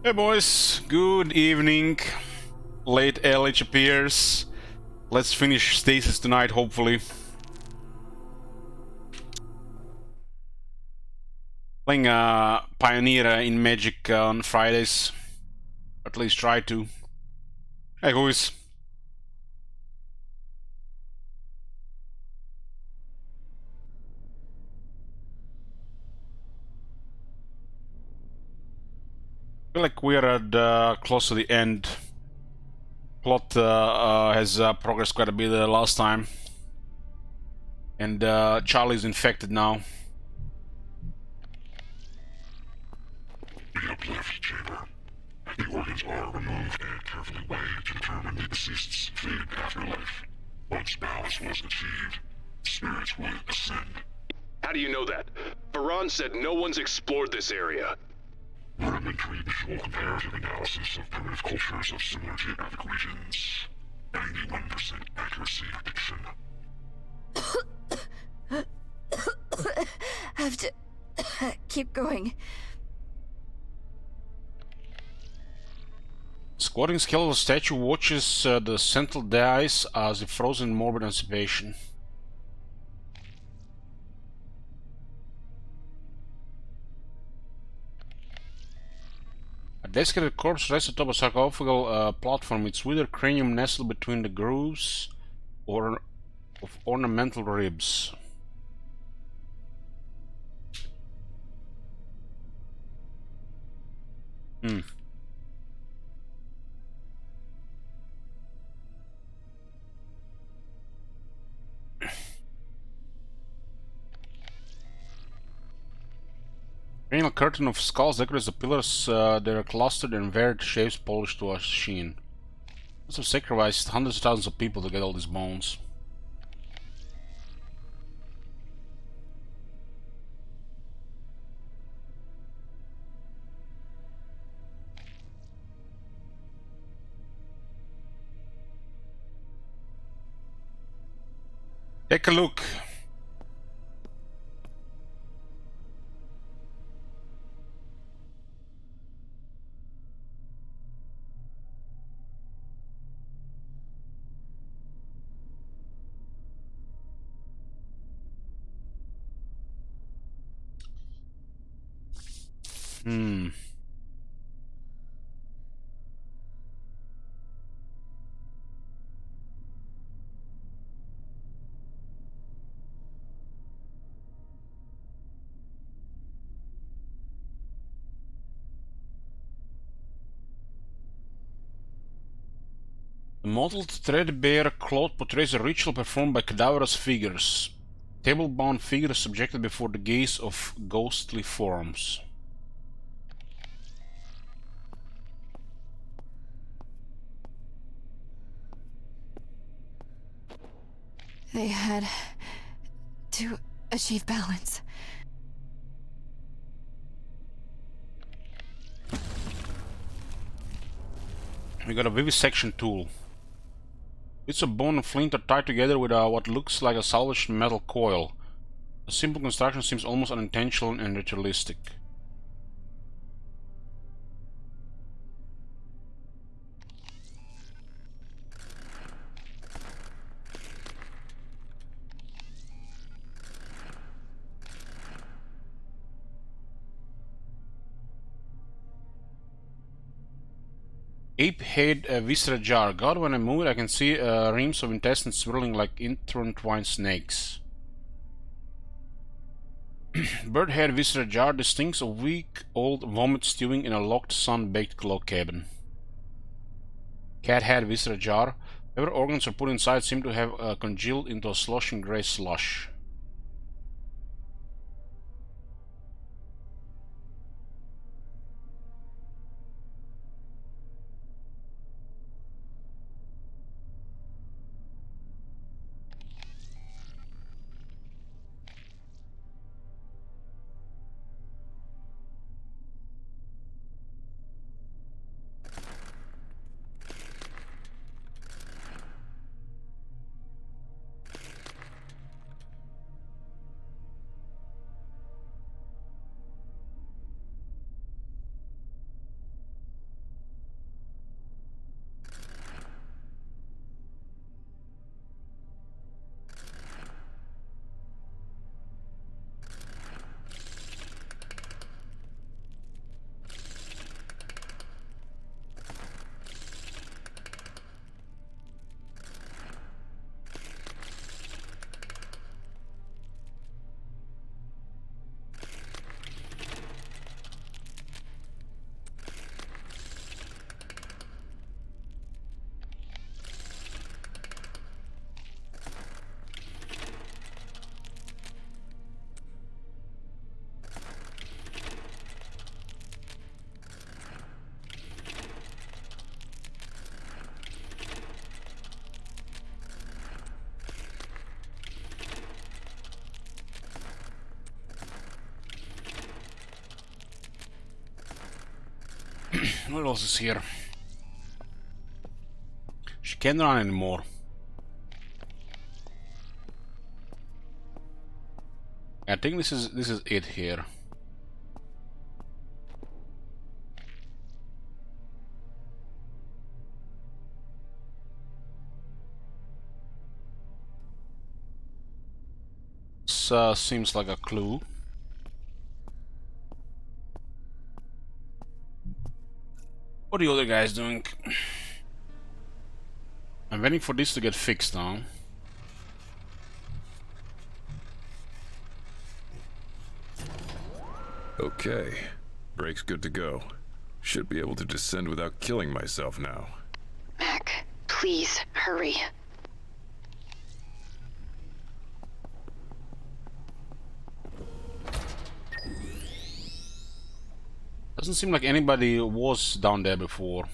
Hey boys, good evening. Late LH appears. Let's finish Stasis tonight, hopefully. Playing Pioneer in Magic on Fridays. At least try to. Hey boys. I feel like we're at close to the end. Plot has progressed quite a bit last time. And Charlie's infected now. The uplift chamber. The organs are removed and carefully weighed to determine the deceased's fate afterlife. Once balance was achieved, spirits would ascend. How do you know that? Varan said no one's explored this area. Rudimentary visual comparative analysis of primitive cultures of similar geographic regions. 91% accuracy prediction. Have to keep going. Squatting skeletal statue watches the central dais as if frozen in morbid anticipation. A desiccated corpse rests atop a sarcophagal platform, its withered cranium nestled between the grooves of ornamental ribs. Cranial curtain of skulls decorates the pillars. They are clustered in varied shapes, polished to a sheen. Must have sacrificed hundreds of thousands of people to get all these bones. Take a look. The mottled threadbare cloth portrays a ritual performed by cadaverous figures. Table-bound figures subjected before the gaze of ghostly forms. They had to achieve balance. We got a vivisection tool. Bits of bone and flint are tied together with what looks like a salvaged metal coil. The simple construction seems almost unintentional and ritualistic. Ape-head viscera jar. God, when I move it, I can see reams of intestines swirling like intertwined snakes. Bird-head viscera jar. This stinks of weak old vomit stewing in a locked sun-baked log cabin. Cat-head viscera jar. Whatever organs are put inside seem to have congealed into a sloshing grey slush. What else is here? She can't run anymore. I think this is it here. This seems like a clue. What are the other guys doing? I'm waiting for this to get fixed now. Okay. Brake's good to go. Should be able to descend without killing myself now. Mac, please, hurry. Doesn't seem like anybody was down there before.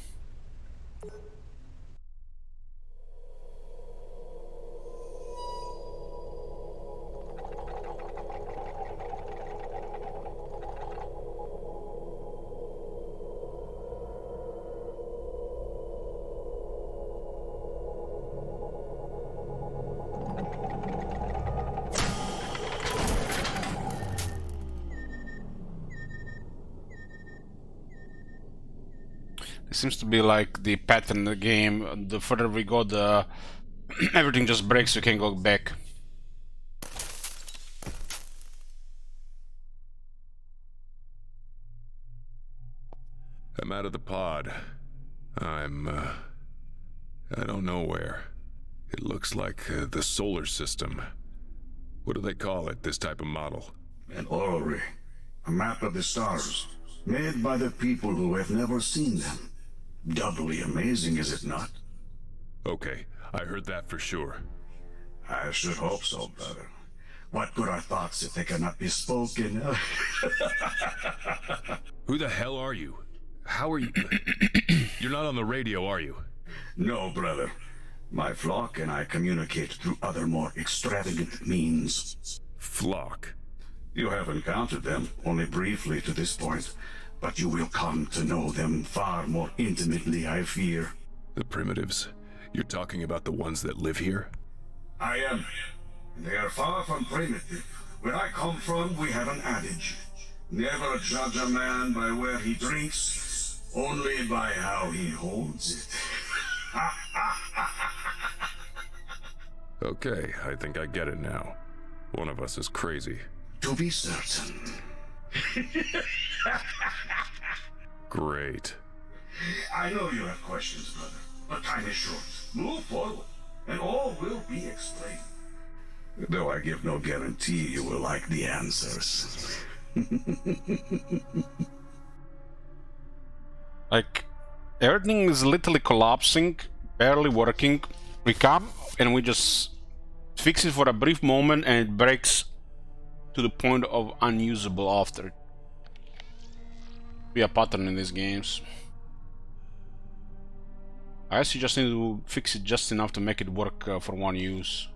It seems to be like the pattern in the game. The further we go, the everything just breaks. You can't go back. I'm out of the pod. I don't know where. It looks like the solar system. What do they call it, this type of model? An orrery. A map of the stars. Made by the people who have never seen them. Doubly amazing, is it not? Okay, I heard that for sure. I should hope so, brother. What good are thoughts if they cannot be spoken? Who the hell are you? How are you? You're not on the radio, are you? No, brother. My flock and I communicate through other more extravagant means. Flock? You have encountered them, only briefly to this point, but you will come to know them far more intimately, I fear. The primitives? You're talking about the ones that live here? I am. They are far from primitive. Where I come from, we have an adage. Never judge a man by where he drinks, only by how he holds it. Okay, I think I get it now. One of us is crazy. To be certain. Great. I know you have questions, brother, but time is short. Move forward, and all will be explained. Though I give no guarantee you will like the answers. Like, everything is literally collapsing, barely working. We come and we just fix it for a brief moment and it breaks to the point of unusable after. Be a pattern in these games. I guess you just need to fix it just enough to make it work for one use.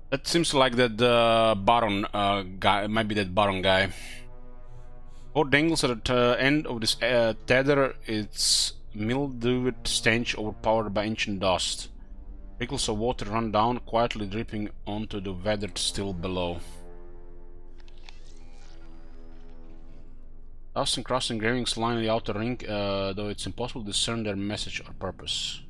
That seems like that Baron guy, might be that Baron guy. Four dangles at the end of this tether, its mildewed stench overpowered by ancient dust. Trickles of water run down, quietly dripping onto the weathered steel below. Dust and cross engravings line the outer ring, though it's impossible to discern their message or purpose.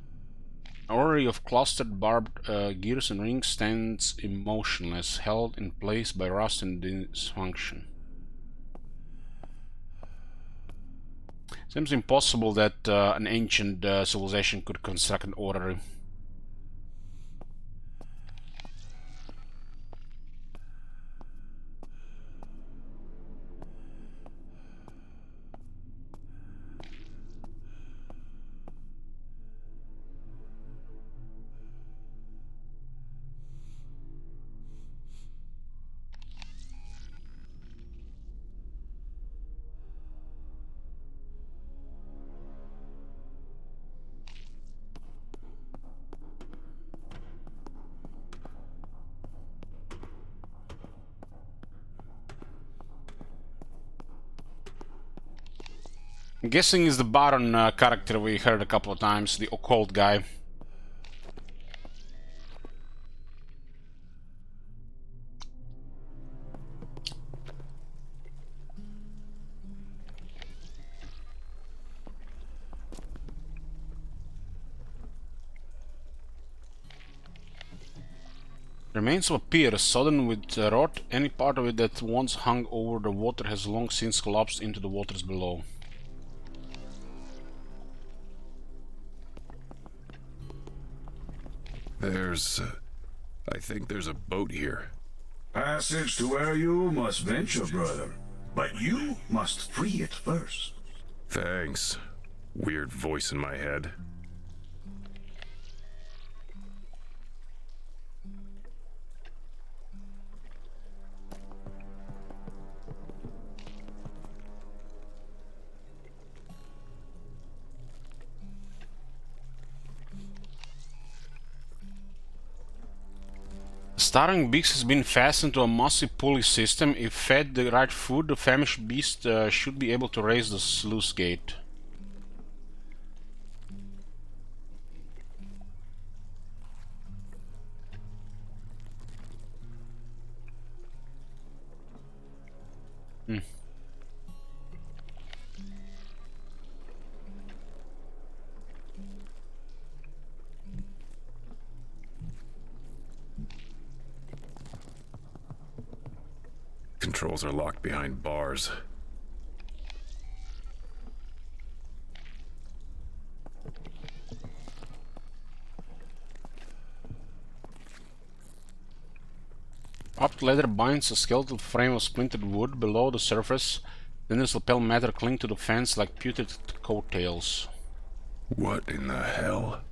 An orrery of clustered barbed gears and rings stands emotionless, held in place by rust and dysfunction. Seems impossible that an ancient civilization could construct an orrery. I'm guessing is the Baron character we heard a couple of times, the occult guy. Remains of a pier, sodden with rot. Any part of it that once hung over the water has long since collapsed into the waters below. I think there's a boat here. Passage to where you must venture, brother. But you must free it first. Thanks. Weird voice in my head. Starving beast has been fastened to a massive pulley system. If fed the right food, the famished beast should be able to raise the sluice gate. Controls are locked behind bars. Wrapped leather binds a skeletal frame of splintered wood below the surface. Then this lapel matter cling to the fence like putrid coattails. What in the hell?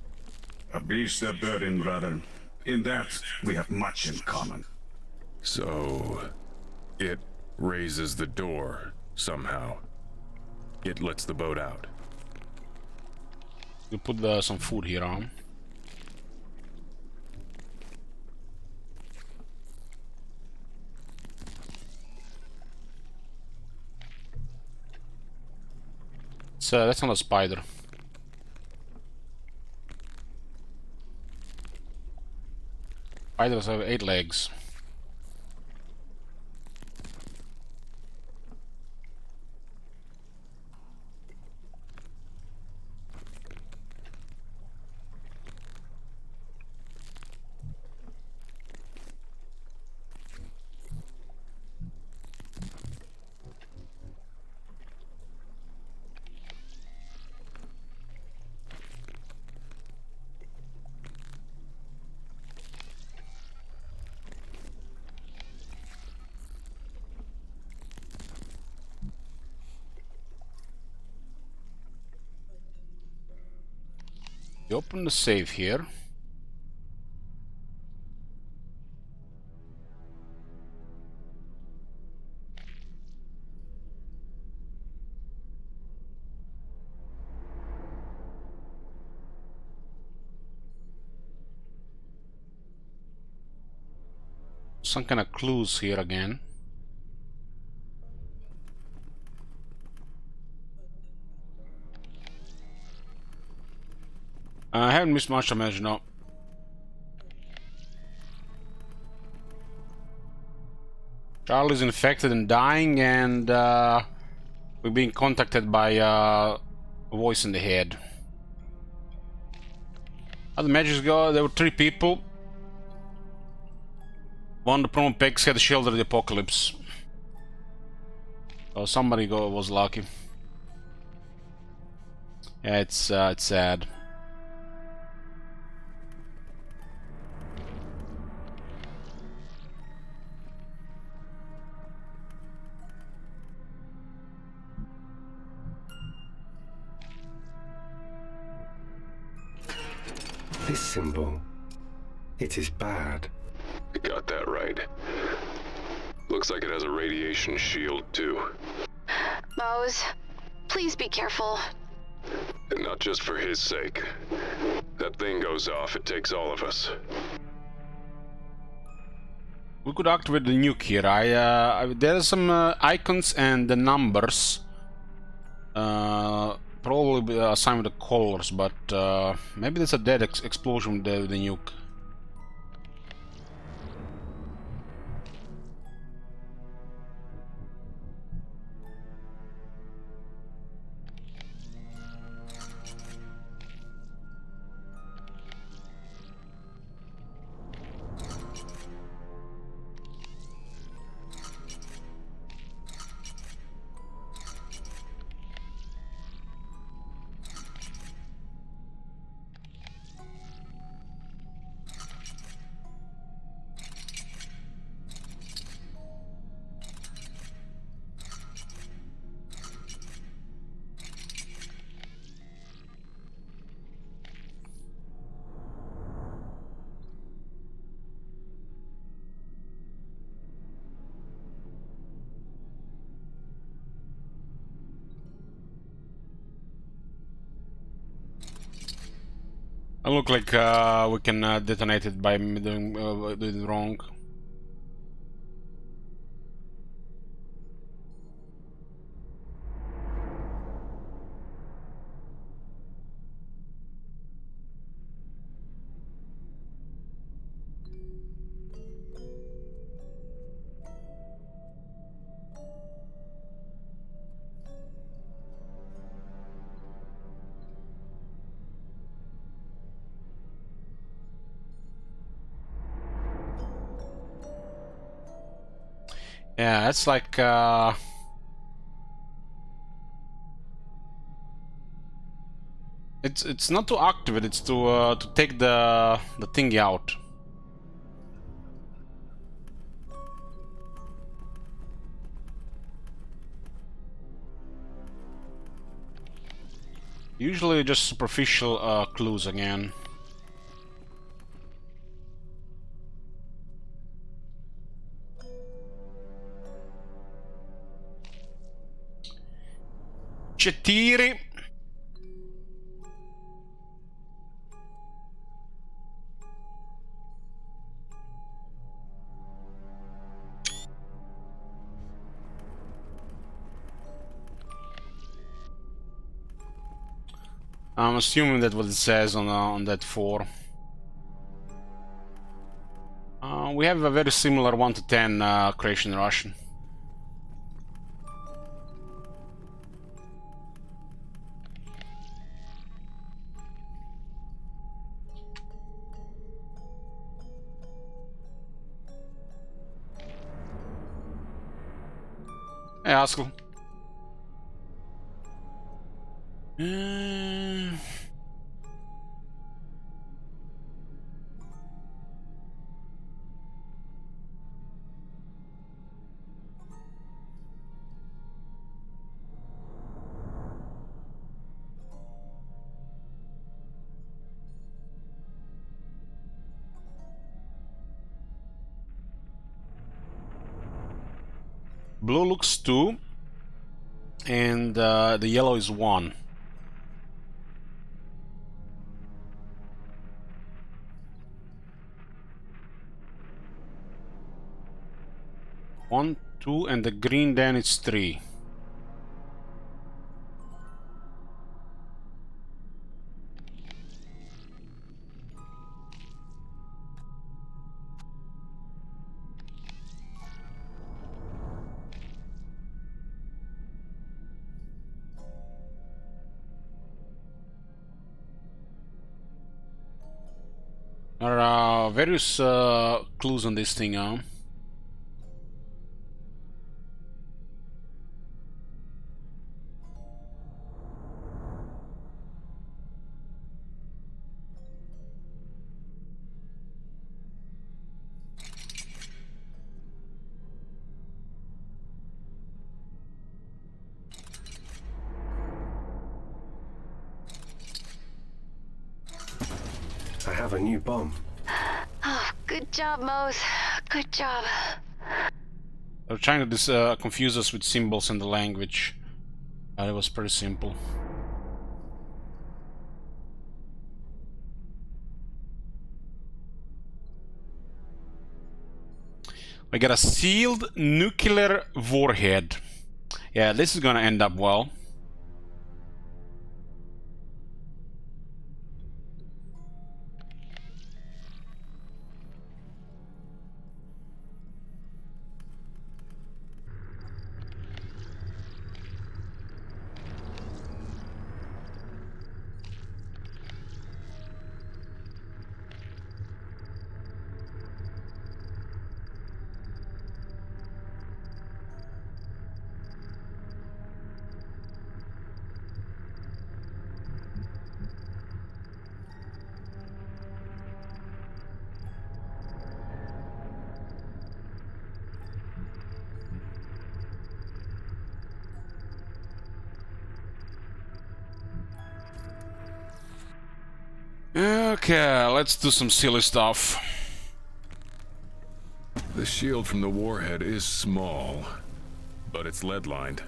A beast of burden, brother. In that, we have much in common. So, it raises the door somehow. It lets the boat out. You put some food here on. So that's not a spider. Spiders have 8 legs. You open the safe here. Some kind of clues here again. I haven't missed much damage, no. Charlie's infected and dying, and we're being contacted by a voice in the head. How the magics go? There were 3 people. One, the promo pegs had shielded the apocalypse. So somebody was lucky. Yeah, it's sad. This symbol, it is bad. You got that right. Looks like it has a radiation shield, too. Mose, please be careful. And not just for his sake. That thing goes off, it takes all of us. We could activate the nuke here. There are some icons and the numbers. Probably be assigned with the colors, but maybe there's a dead explosion there with the nuke. It look like we can detonate it by doing it wrong. Yeah, it's like it's not to activate, it's to take the thingy out. Usually just superficial clues again. Четыре. I'm assuming that's what it says on that 4. We have a very similar 1 to 10 creation Russian. Hey, Askell. Blue looks 2, and the yellow is 1. One, 2, and the green then it's 3. There are various clues on this thing, huh? I have a new bomb. Oh, good job, Mose. Good job. They're trying to confuse us with symbols in the language. It was pretty simple. We got a sealed nuclear warhead. Yeah, this is gonna end up well. Okay, let's do some silly stuff. The shield from the warhead is small, but it's lead-lined.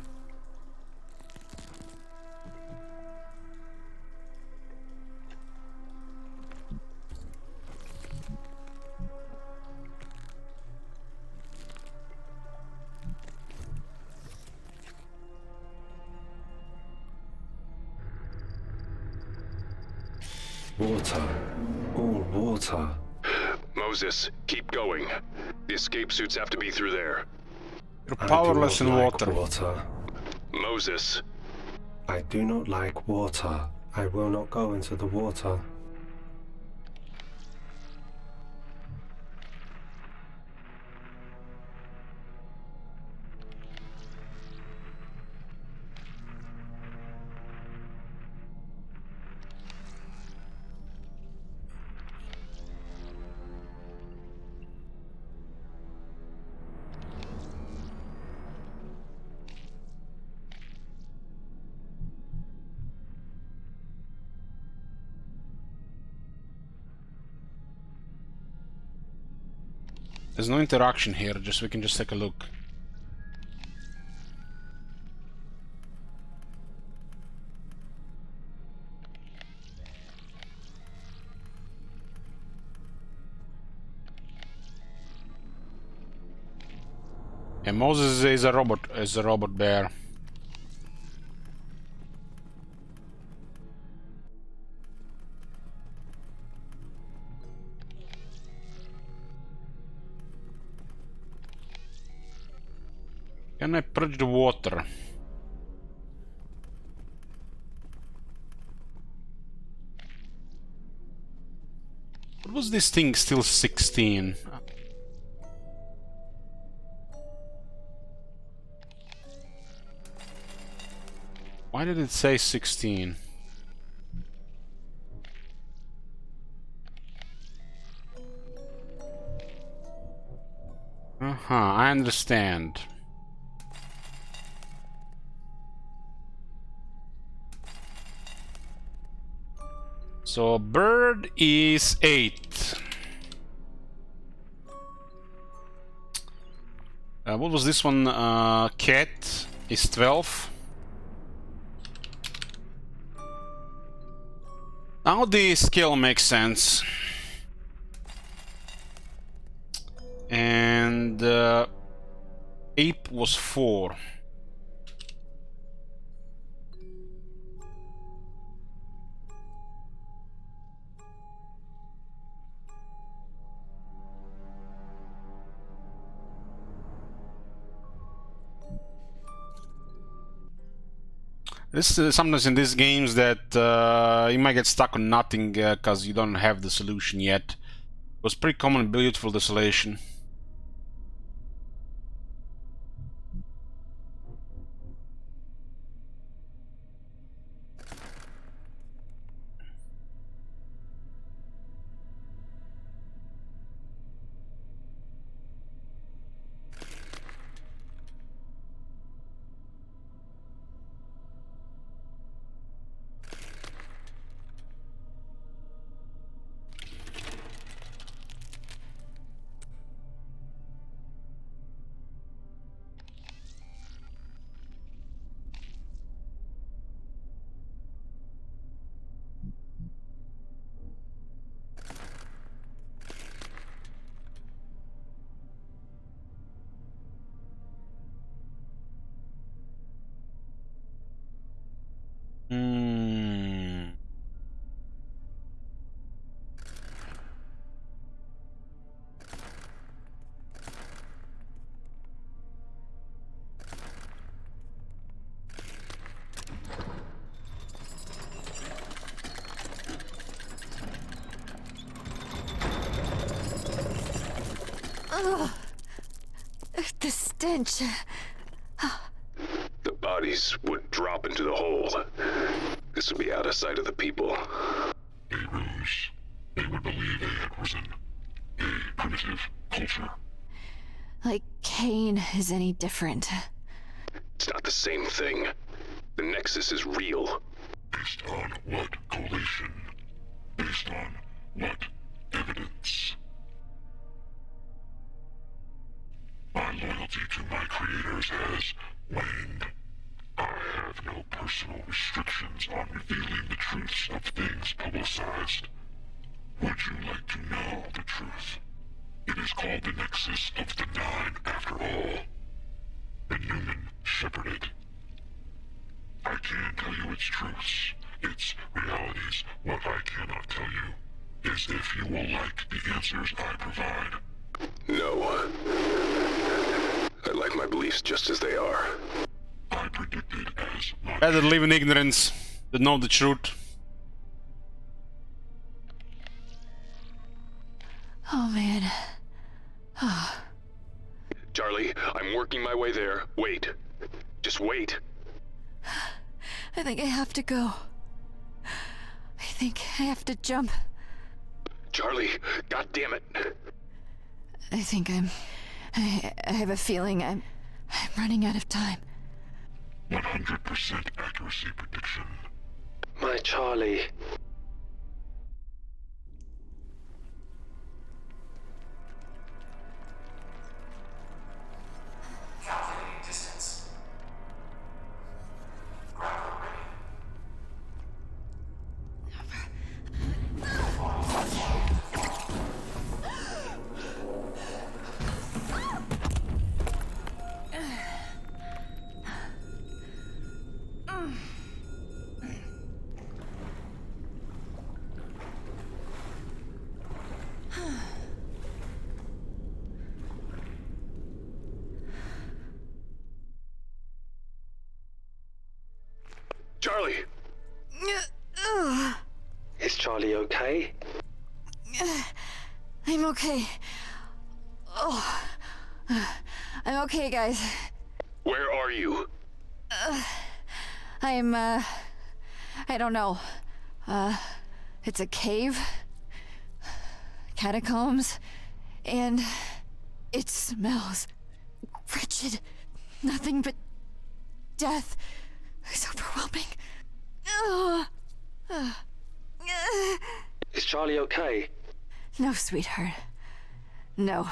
Water. All water. Moses, keep going. The escape suits have to be through there. You're I do powerless not in like water. water. Moses, I do not like water. I will not go into the water. There's no interaction here, we can just take a look. And Moses is a robot bear. Can I purge the water? What was this thing still 16? Why did it say 16? I understand. So bird is 8. What was this one? Cat is 12. Now the scale makes sense. And ape was 4. This is sometimes in these games that you might get stuck on nothing because you don't have the solution yet. It was pretty common in Beautiful Desolation. The stench. the bodies would drop into the hole. This would be out of sight of the people. A ruse. They would believe they had risen. A primitive culture. Like Cain is any different. It's not the same thing. The Nexus is real. Based on what collation? Based Based on what evidence? My loyalty to my creators has waned. I have no personal restrictions on revealing the truths of things publicized. Would you like to know the truth? It is called the Nexus of the Nine, after all. The Newman shepherded. I can tell you its truths, its realities. What I cannot tell you is if you will like the answers I provide. No. I like my beliefs just as they are. I predicted as much. Better live in ignorance than know the truth. Oh man. Charlie, I'm working my way there. Wait. Just wait. I think I have to go. I think I have to jump. Charlie, God damn it. I think I have a feeling I'm running out of time. 100% accuracy prediction. My Charlie. Calculating distance. Grappler ready. Charlie! Is Charlie okay? I'm okay. Oh. I'm okay, guys. Where are you? I don't know. It's a cave, catacombs, and it smells wretched. Nothing but death. It's overwhelming. Is Charlie okay? No, sweetheart. No.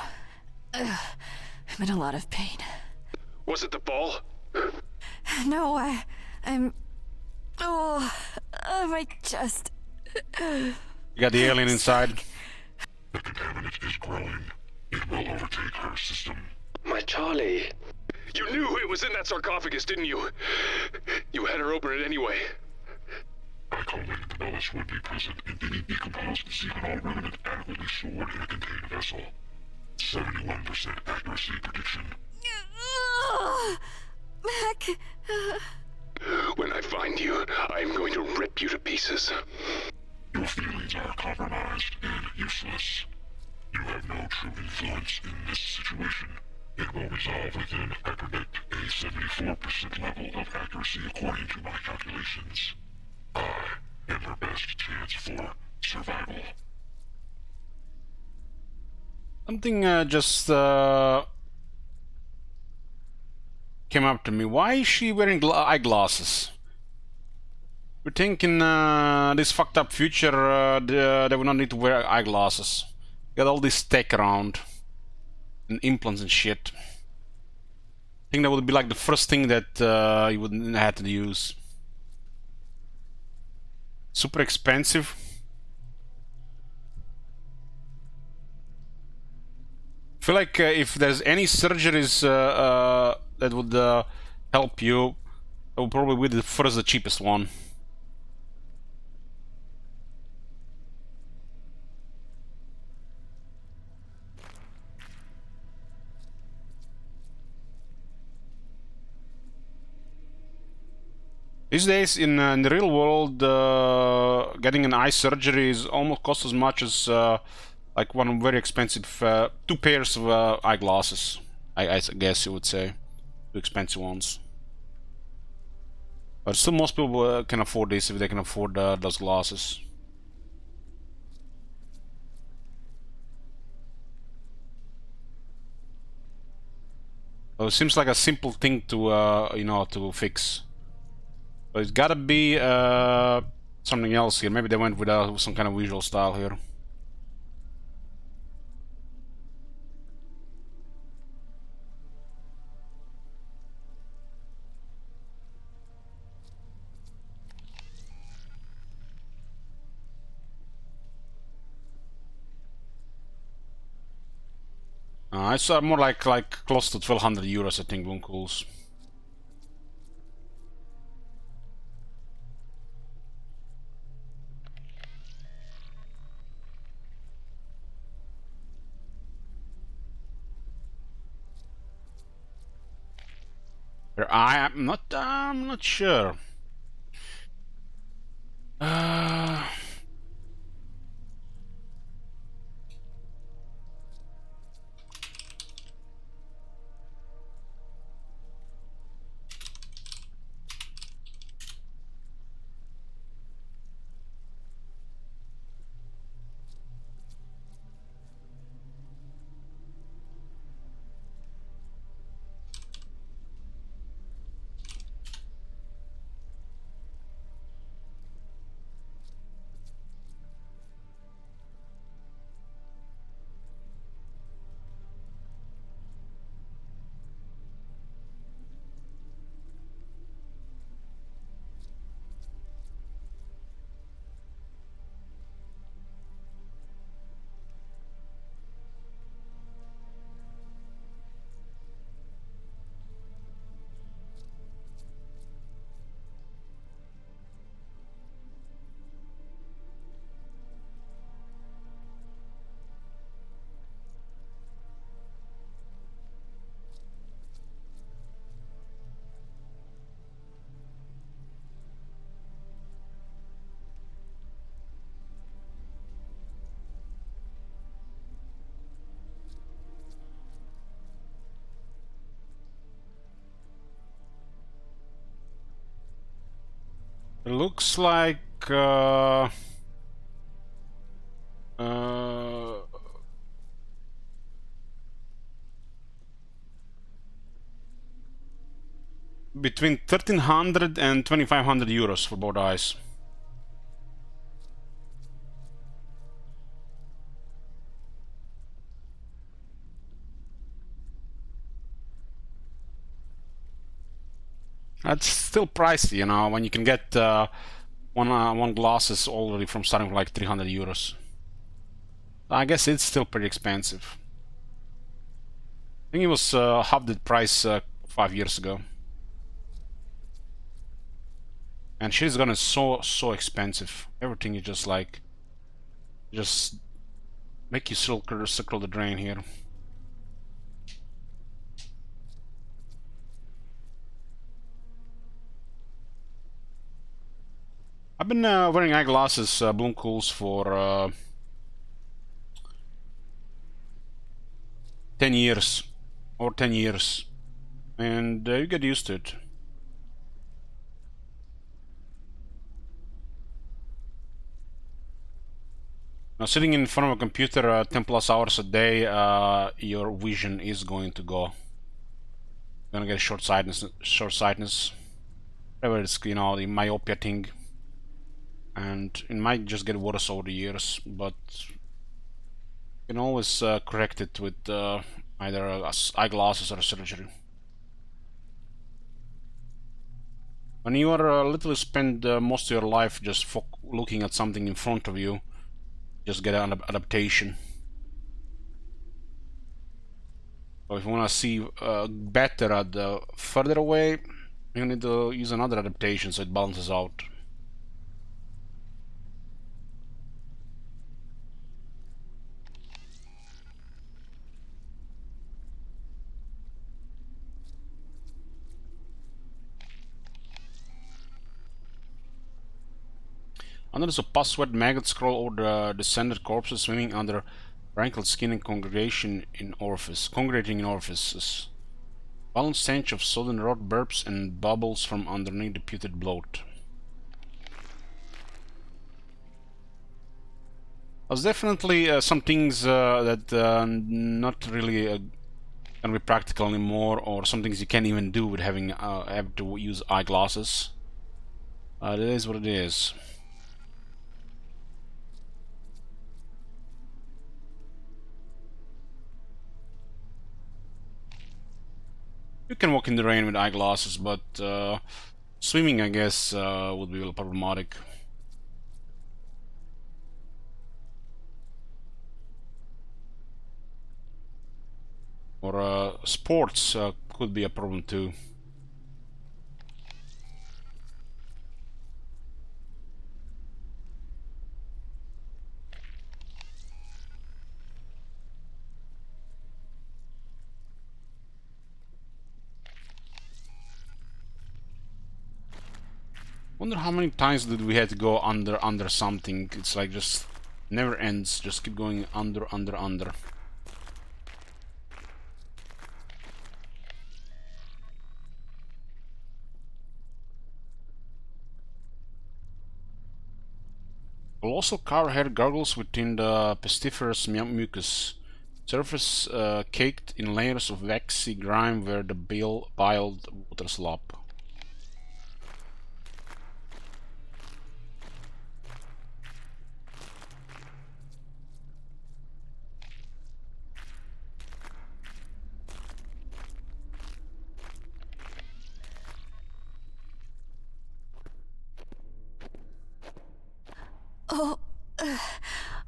I'm in a lot of pain. Was it the fall? No, I'm... Oh, my chest. You got the alien inside. The contaminant is growing. It will overtake her system. My Charlie. You knew it was in that sarcophagus, didn't you? You had her open it anyway. I calculated the Bellis would be present in any decomposed xehanol remnant adequately stored in a contained vessel. 71% accuracy prediction. Mac. When I find you, I am going to rip you to pieces. Your feelings are compromised and useless. You have no true influence in this situation. It will resolve within, I predict, a 74% level of accuracy according to my calculations. I am your best chance for survival. Something just came up to me. Why is she wearing eyeglasses? We're thinking this fucked up future, they will not need to wear eyeglasses. Got all this tech around. And implants and shit. I think that would be like the first thing that you would have to use. Super expensive. I feel like if there's any surgeries that would help you, it would probably be the first, the cheapest one. These days, in the real world, getting an eye surgery is almost costs as much as like one very expensive 2 pairs of eyeglasses. I guess you would say 2 expensive ones. But still, most people can afford this if they can afford those glasses. So it seems like a simple thing to you know, to fix. But it's gotta be something else here. Maybe they went with some kind of visual style here. It's more like close to 1,200 euros, I think, Bloom Cools. I'm not sure. It looks like between 1,300 and 2,500 euros for both eyes. That's still pricey, you know, when you can get one glasses already from starting from like 300 euros. I guess it's still pretty expensive. I think it was half the price 5 years ago. And shit is gonna so expensive. Everything is just like, just make you circle the drain here. I've been wearing eyeglasses, Bloom Cools, for 10 years, or 10 years, and you get used to it. Now, sitting in front of a computer 10 plus hours a day, your vision is going to go. You're gonna get short-sightedness, whatever it's, you know, the myopia thing. And it might just get worse over the years, but you can always correct it with either eyeglasses or surgery. When you are literally spend most of your life just looking at something in front of you, just get an adaptation. So if you want to see better at further away, you need to use another adaptation so it balances out. Under the password, maggots scroll over the descended corpses swimming under rankled skin and congregating in orifices. Violent stench of sodden rot burps and bubbles from underneath the putrid bloat. There's definitely some things that not really gonna be practical anymore, or some things you can't even do with having have to use eyeglasses. It is what it is. You can walk in the rain with eyeglasses, but swimming, I guess, would be a little problematic. Or sports could be a problem too. Wonder how many times did we have to go under something. It's like just never ends. Just keep going under. Colossal cow-hair gargles within the pestiferous mucus. Surface caked in layers of waxy grime where the biled waters lap.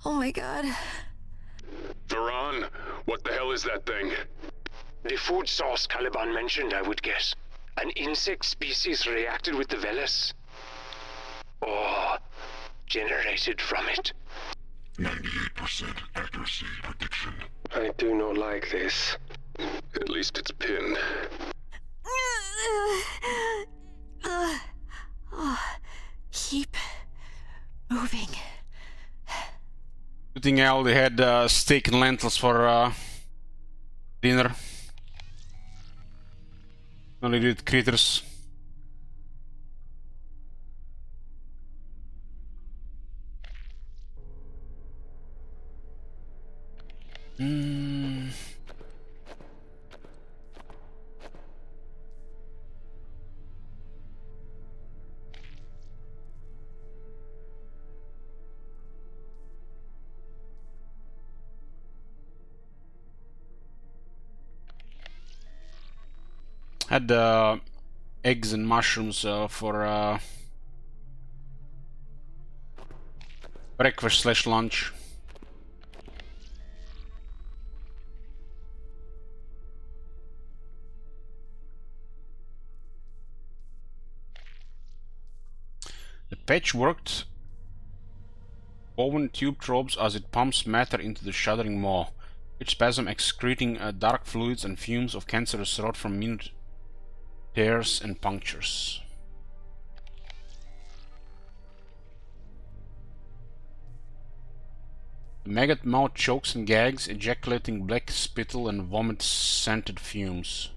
Oh my god. Varan, what the hell is that thing? The food source Caliban mentioned, I would guess. An insect species reacted with the Velis. Or generated from it. 98% accuracy prediction. I do not like this. At least it's pinned. Keep moving. Good thing I already had steak and lentils for dinner. Only did critters. Had eggs and mushrooms for breakfast / lunch. The patch worked. Woven tube probes as it pumps matter into the shuddering maw, each spasm excreting dark fluids and fumes of cancerous rot from minute tears and punctures. The maggot mouth chokes and gags, ejaculating black spittle and vomit-scented fumes.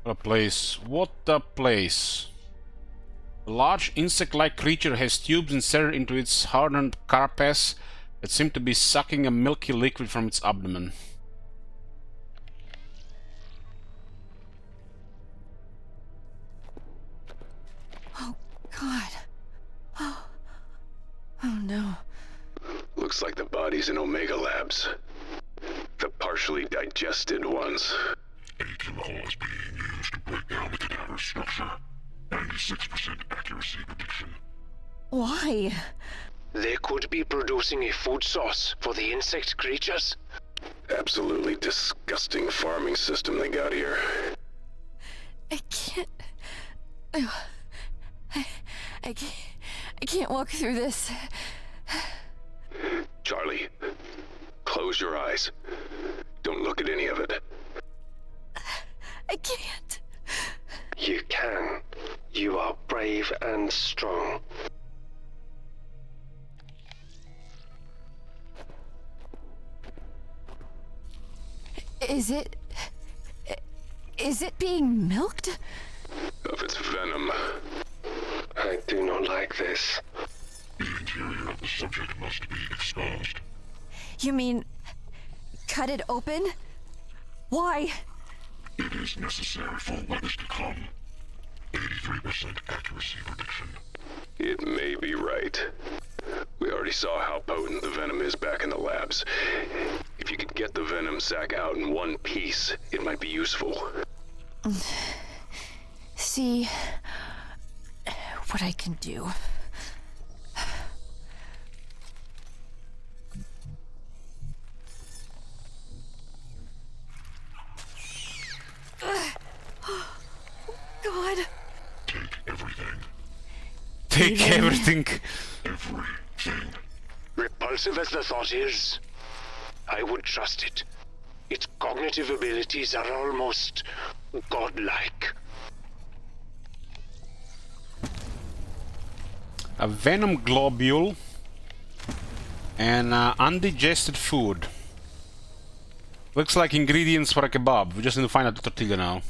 What a place. What a place. The large insect-like creature has tubes inserted into its hardened carapace that seem to be sucking a milky liquid from its abdomen. Oh, God. Oh no. Looks like the bodies in Omega Labs. The partially digested ones. AQL is being used to break down the cadaver's structure. 96% accuracy prediction. Why? They could be producing a food source for the insect creatures. Absolutely disgusting farming system they got here. I can't... I can't walk through this. Charlie, close your eyes. Don't look at any of it. I can't. You can. You are brave and strong. Is it being milked? Of its venom. I do not like this. The interior of the subject must be exposed. You mean cut it open? Why? It is necessary for weathers to come. 83% accuracy prediction. It may be right. We already saw how potent the venom is back in the labs. If you could get the venom sac out in one piece, it might be useful. See what I can do. God. Take everything. Take everything. Everything. Repulsive as the thought is, I would trust it. Its cognitive abilities are almost godlike. A venom globule and undigested food. Looks like ingredients for a kebab. We just need to find out the tortilla now.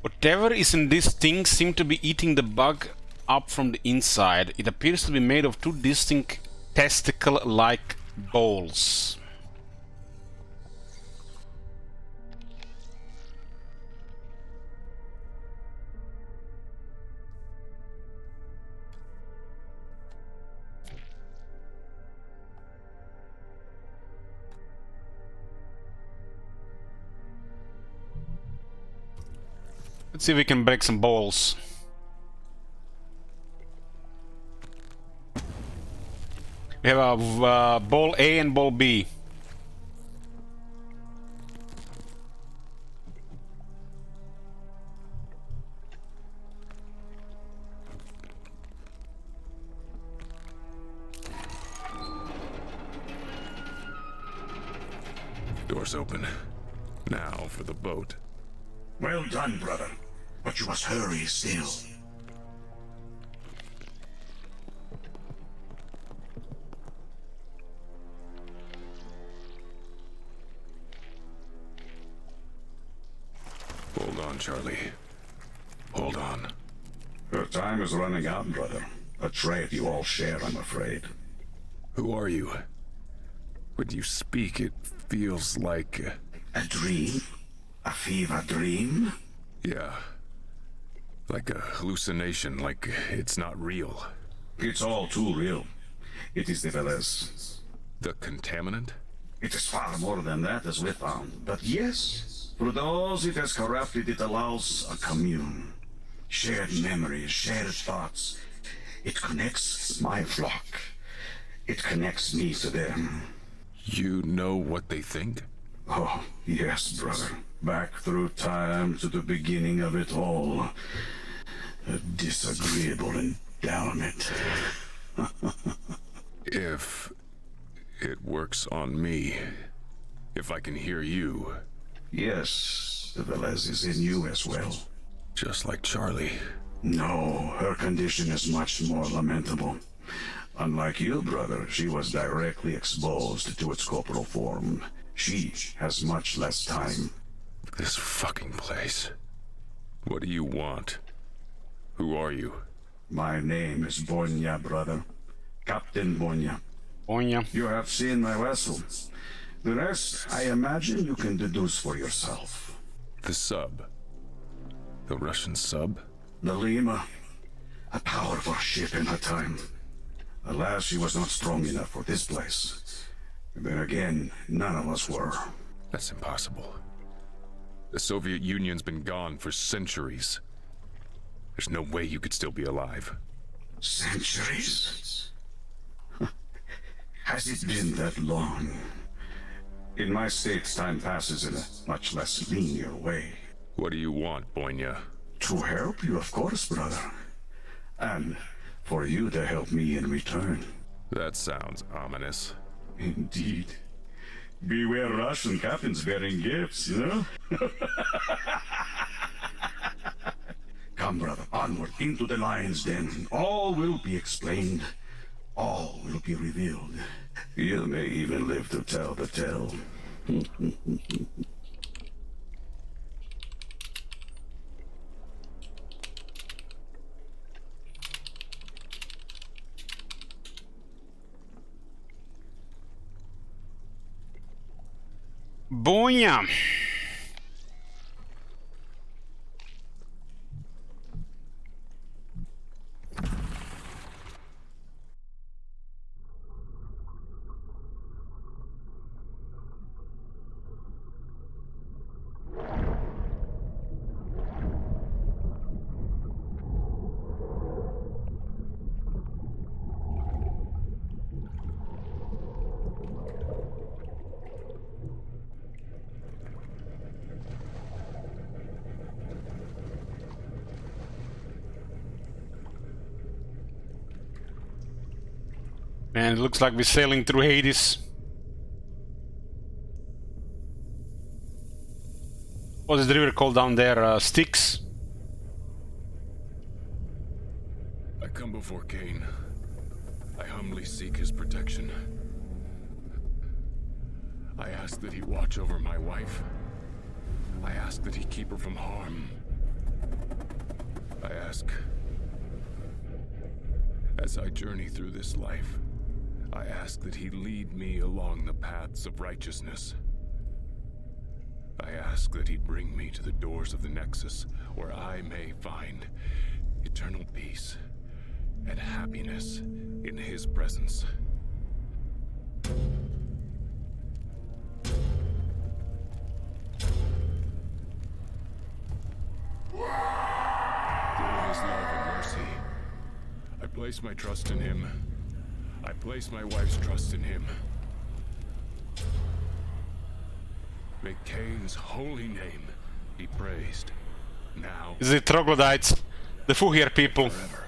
Whatever is in this thing seems to be eating the bug up from the inside. It appears to be made of two distinct testicle-like bowls. Let's see if we can break some balls. We have a ball A and ball B. Door's open. Now for the boat. Well done, brother. But you must hurry still. Hold on, Charlie. Hold on. Your time is running out, brother. A trait you all share, I'm afraid. Who are you? When you speak, it feels like... A dream? A fever dream? Yeah. Like a hallucination, like it's not real. It's all too real. It is the Velez. The contaminant? It is far more than that, as we found. But yes, for those it has corrupted, it allows a commune. Shared memories, shared thoughts. It connects my flock. It connects me to them. You know what they think? Oh, yes, brother. Back through time to the beginning of it all. A disagreeable endowment. If it works on me, if I can hear you. Yes, the Velez is in you as well. Just like Charlie. No, her condition is much more lamentable. Unlike you, brother, she was directly exposed to its corporal form. She has much less time. This fucking place. What do you want? Who are you? My name is Bonya, brother. Captain Bonya. Bonya. You have seen my vessel. The rest, I imagine you can deduce for yourself. The sub. The Russian sub? The Lima. A powerful ship in her time. Alas, she was not strong enough for this place. Then again, none of us were. That's impossible. The Soviet Union's been gone for centuries. There's no way you could still be alive. Centuries? Has it been that long? In my state, time passes in a much less linear way. What do you want, Bonya? To help you, of course, brother. And for you to help me in return. That sounds ominous. Indeed. Beware Russian captains bearing gifts, you know? Come, brother, onward into the lion's den. All will be explained. All will be revealed. You may even live to tell the tale. Boinha! Man, it looks like we're sailing through Hades. What is the river called down there? Styx? I come before Cain. I humbly seek his protection. I ask that he watch over my wife. I ask that he keep her from harm. I ask, as I journey through this life, I ask that he lead me along the paths of righteousness. I ask that he bring me to the doors of the Nexus, where I may find eternal peace and happiness in his presence. Through his love and mercy, I place my trust in him. I place my wife's trust in him. May Cain's holy name be praised now. The troglodytes, the Fuhir people. Forever.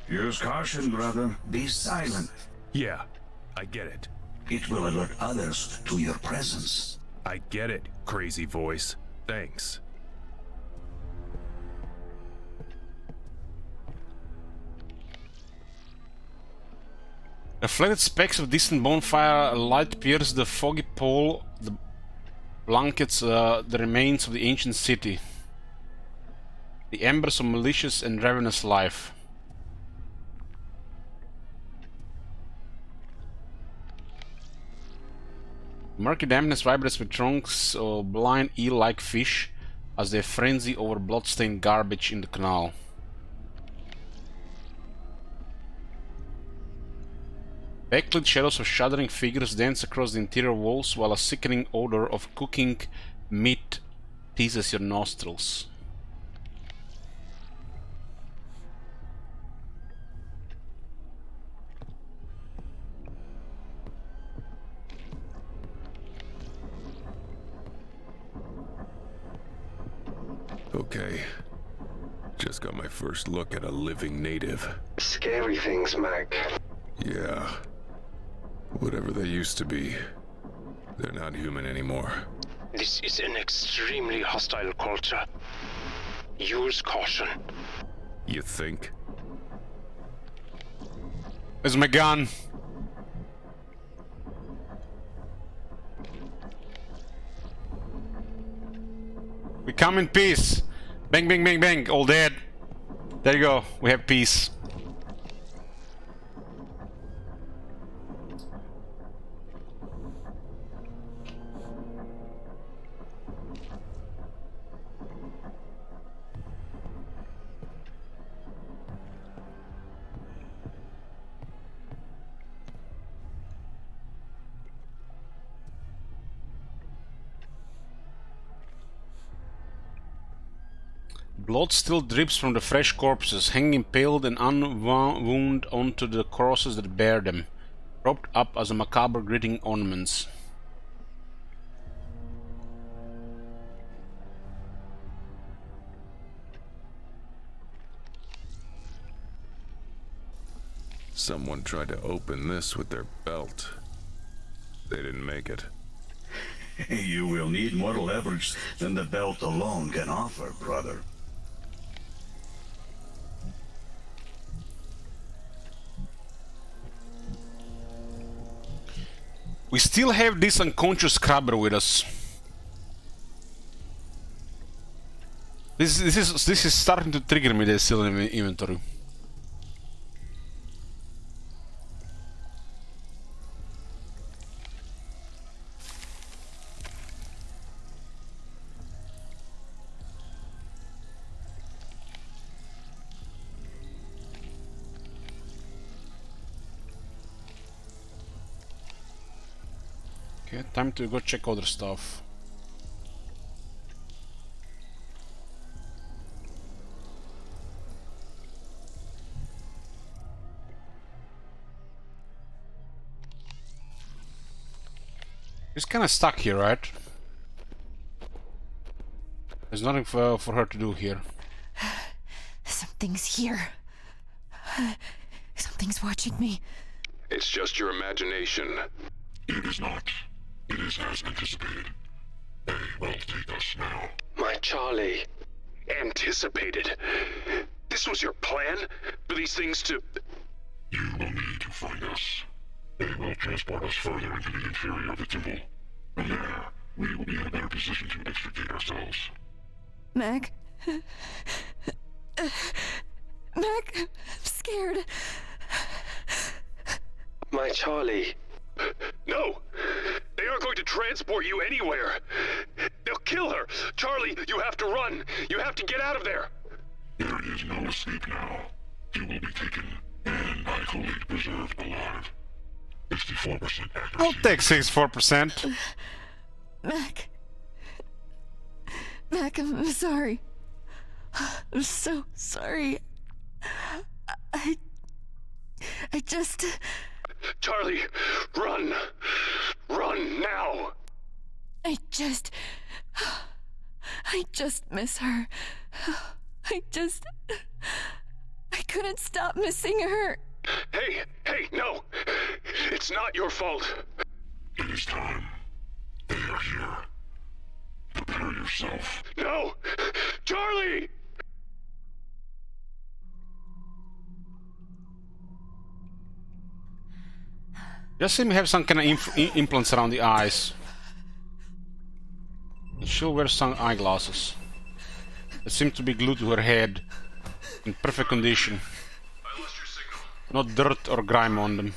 Use caution, brother. Be silent. Yeah, I get it. It will alert others to your presence. I get it, crazy voice. Thanks. Reflected specks of distant bonfire light pierce the foggy pole, the blankets the remains of the ancient city. The embers of malicious and ravenous life. Murky dampness vibrates with trunks of blind eel-like fish as they frenzy over bloodstained garbage in the canal. Backlit shadows of shuddering figures dance across the interior walls while a sickening odor of cooking meat teases your nostrils. Okay. Just got my first look at a living native. Scary things, Mac. Yeah. Whatever they used to be. They're not human anymore. This is an extremely hostile culture. Use caution. You think? Where's my gun? We come in peace. Bang, bang, bang, bang. All dead. There you go. We have peace. Blood still drips from the fresh corpses, hanging impaled and unwound onto the crosses that bear them, propped up as a macabre gritting ornaments. Someone tried to open this with their belt. They didn't make it. You will need more leverage than the belt alone can offer, brother. We still have this unconscious scrubber with us. This is starting to trigger me. They're still in inventory. Okay, time to go check other stuff. He's kind of stuck here, right? There's nothing for her to do here. Something's here. Something's watching me. It's just your imagination. It is not. It is as anticipated. They will take us now. My Charlie. Anticipated? This was your plan? For these things to... You will need to find us. They will transport us further into the interior of the temple. From there, we will be in a better position to extricate ourselves. Mac? Mac, I'm scared. My Charlie. No! They aren't going to transport you anywhere! They'll kill her! Charlie, you have to run! You have to get out of there! There is no escape now. You will be taken, and my colleague preserved alive. 64% accuracy. I'll take 64%. Mac. Mac, I'm sorry. I'm so sorry. I just... Charlie, run! Run now! I just miss her. I couldn't stop missing her. Hey, no! It's not your fault! It is time. They are here. Prepare yourself. No! Charlie! Just seem to have some kind of implants around the eyes. And she'll wear some eyeglasses that seem to be glued to her head in perfect condition. I lost your signal. Not dirt or grime on them.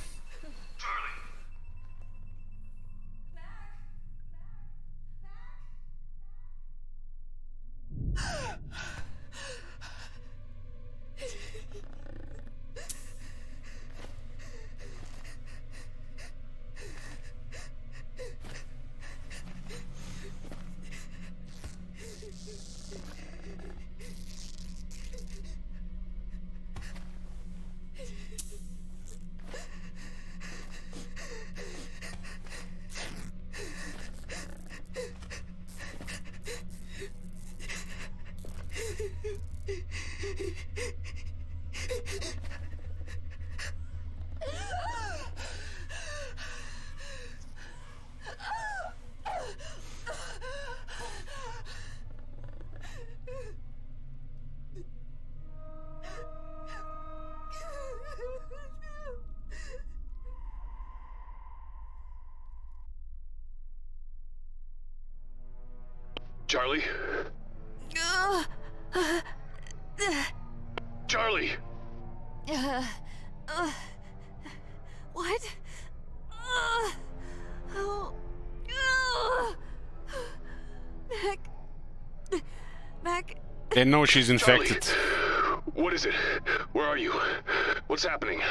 Charlie? Charlie! What? Mac. They know she's infected. Charlie, what is it? Where are you? What's happening?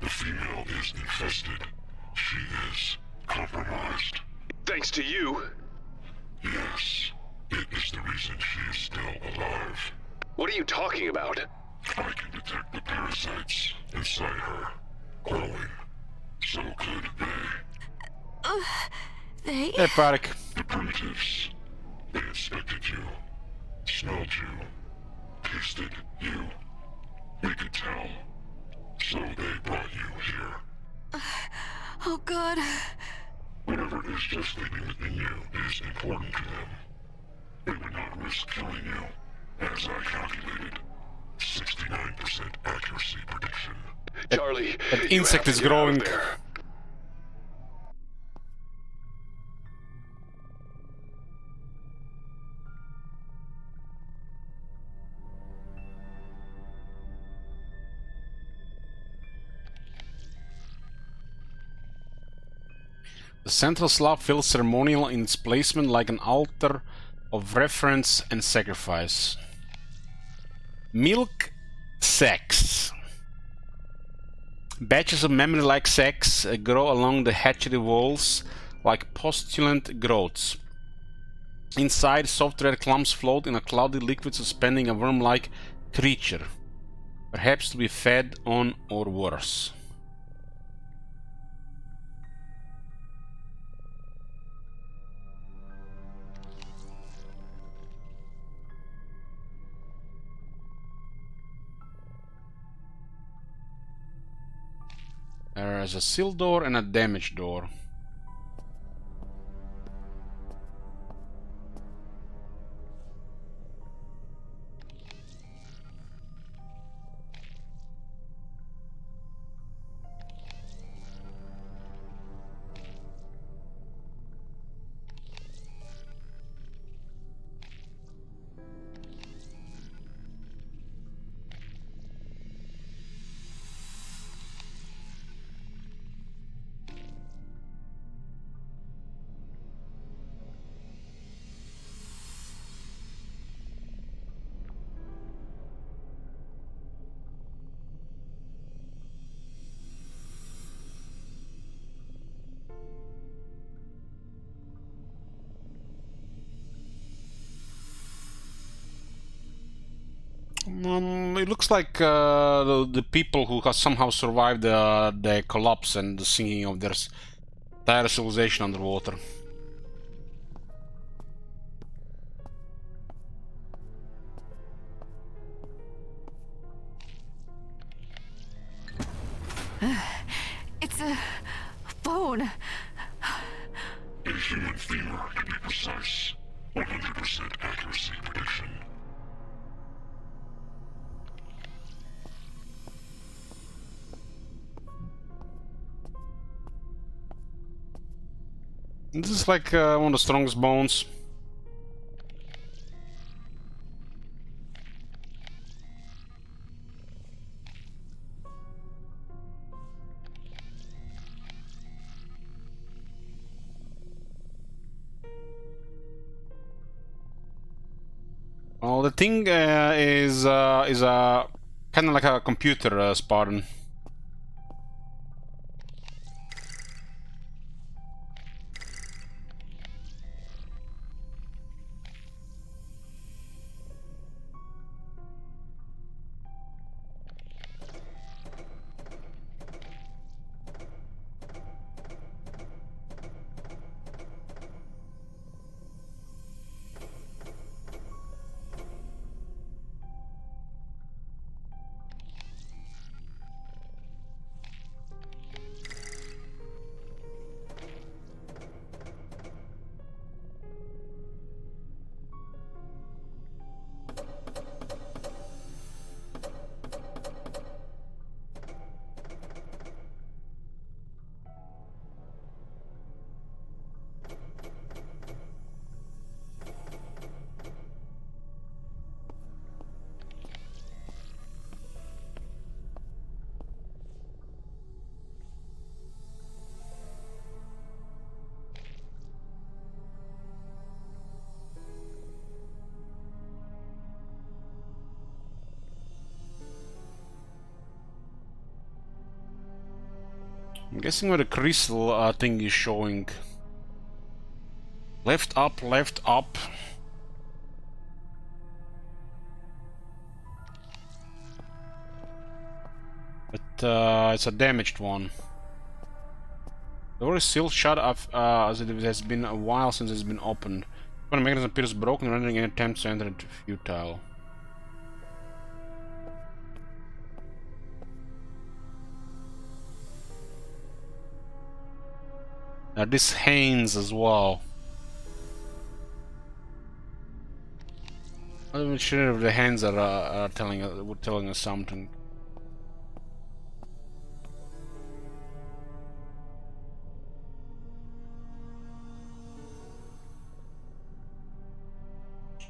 The female is infested. She is compromised. Thanks to you? Yes. It is the reason she is still alive. What are you talking about? I can detect the parasites inside her growing. So could they. They? Hey, Parik. The primitives. They inspected you, smelled you, tasted you. They could tell. So they brought you here. Oh God. Whatever is gestating within you is important to them. They would not risk killing you, as I calculated. 69% accuracy prediction. Charlie, That you insect have is to get out growing. of there. The central slab feels ceremonial in its placement, like an altar of reverence and sacrifice. Milk sacs. Batches of memory-like sacs grow along the hatchery walls like postulant growths. Inside, soft red clumps float in a cloudy liquid suspending a worm-like creature, perhaps to be fed on or worse. There is a sealed door and a damaged door. It looks like the people who have somehow survived the collapse and the sinking of their entire civilization underwater. It's a phone. A human femur, to be precise. 100% accuracy prediction. This is like one of the strongest bones. Well, the thing is a kind of like a computer, Spartan. I'm guessing where the crystal thing is showing. Left up, left up. But it's a damaged one. The door is still shut up as it has been a while since it's been opened. The mechanism appears broken, rendering any attempt to enter it futile. This hands as well. I'm not even sure if the hands are telling us something.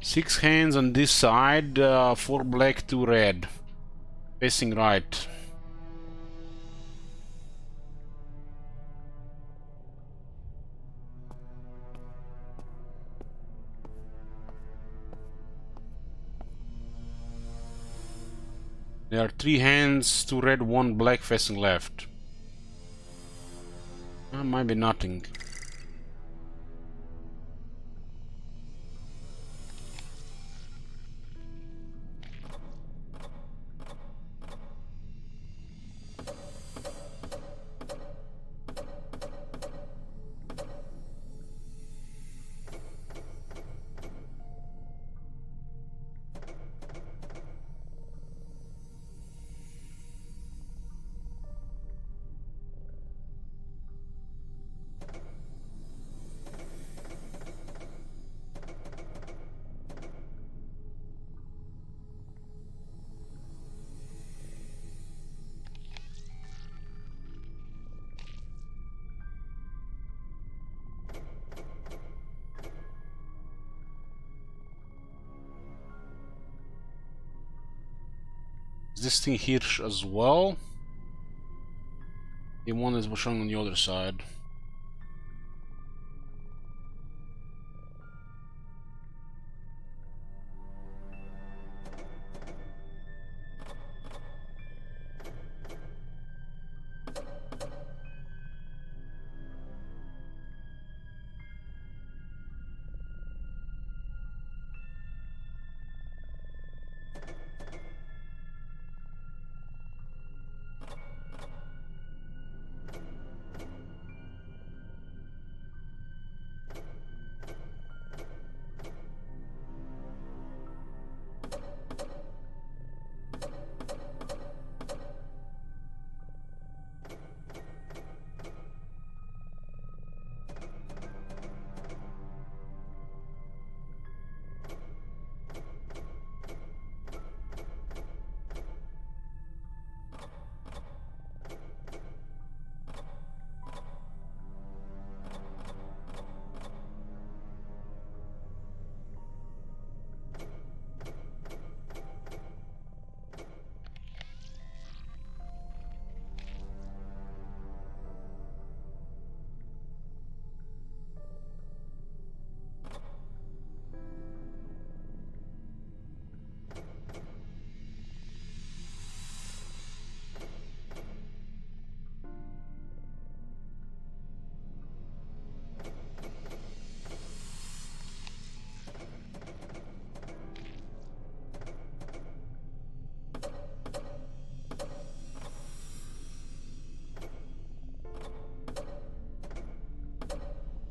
Six hands on this side, 4 black, 2 red. Facing right. There are 3 hands, 2 red, 1 black facing left. Might be nothing. Is this thing here as well? The one is showing on the other side.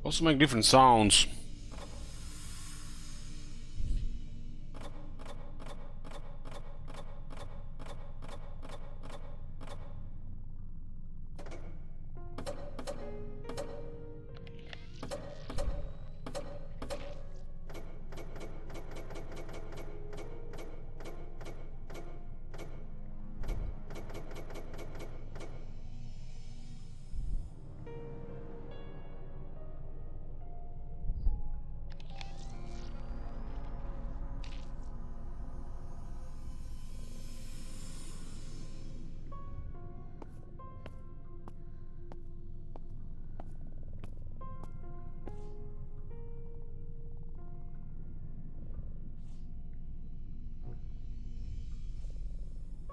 Also make different sounds.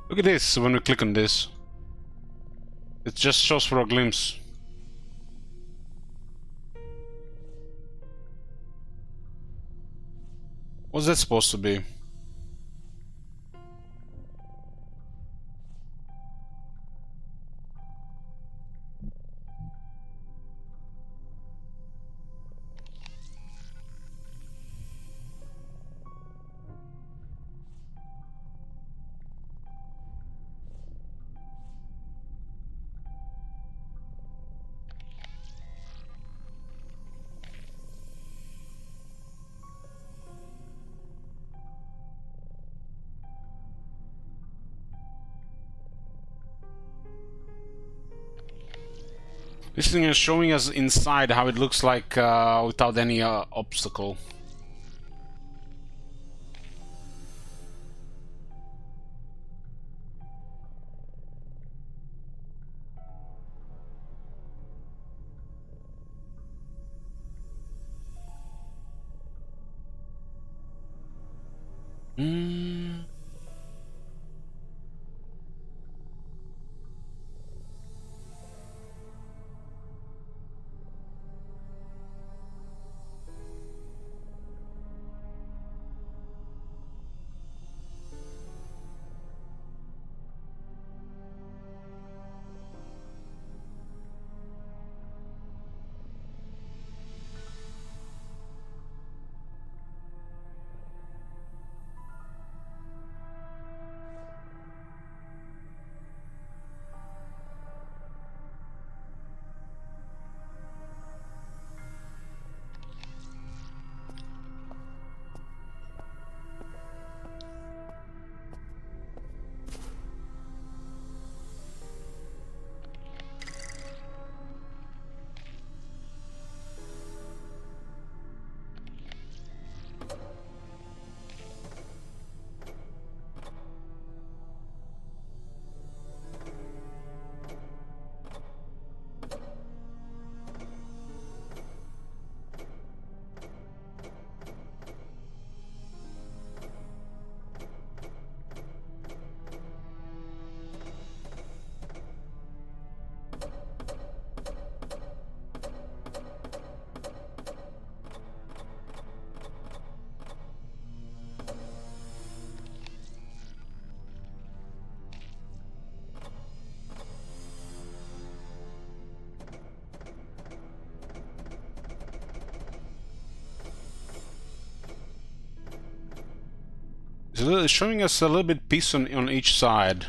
Look at this when we click on this. It just shows for a glimpse. What's that supposed to be? This thing is showing us inside how it looks like without any obstacle. It's showing us a little bit piece on each side.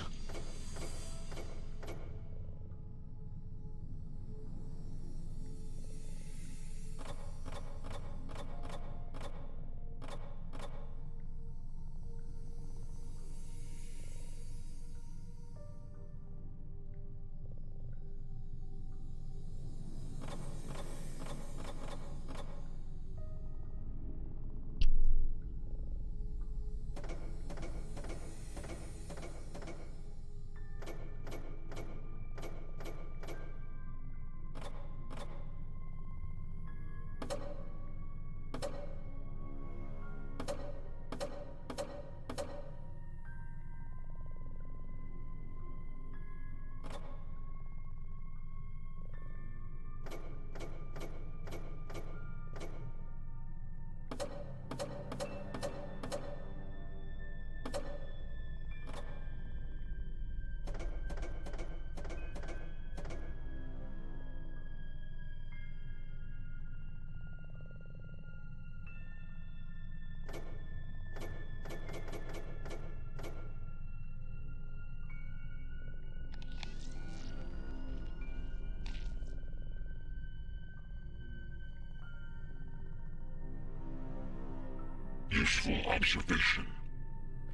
Useful observation.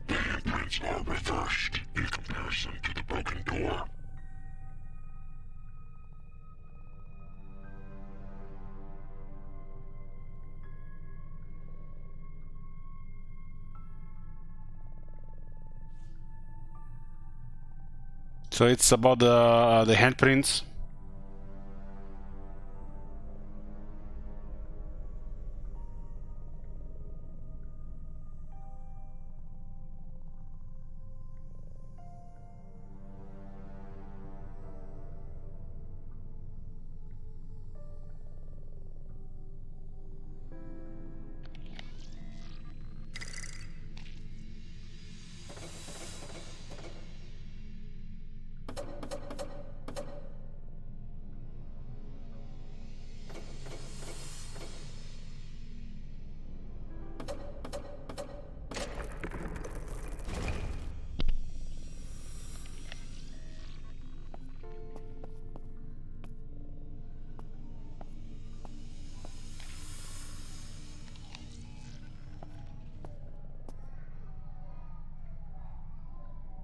The handprints are reversed in comparison to the broken door. So it's about the handprints.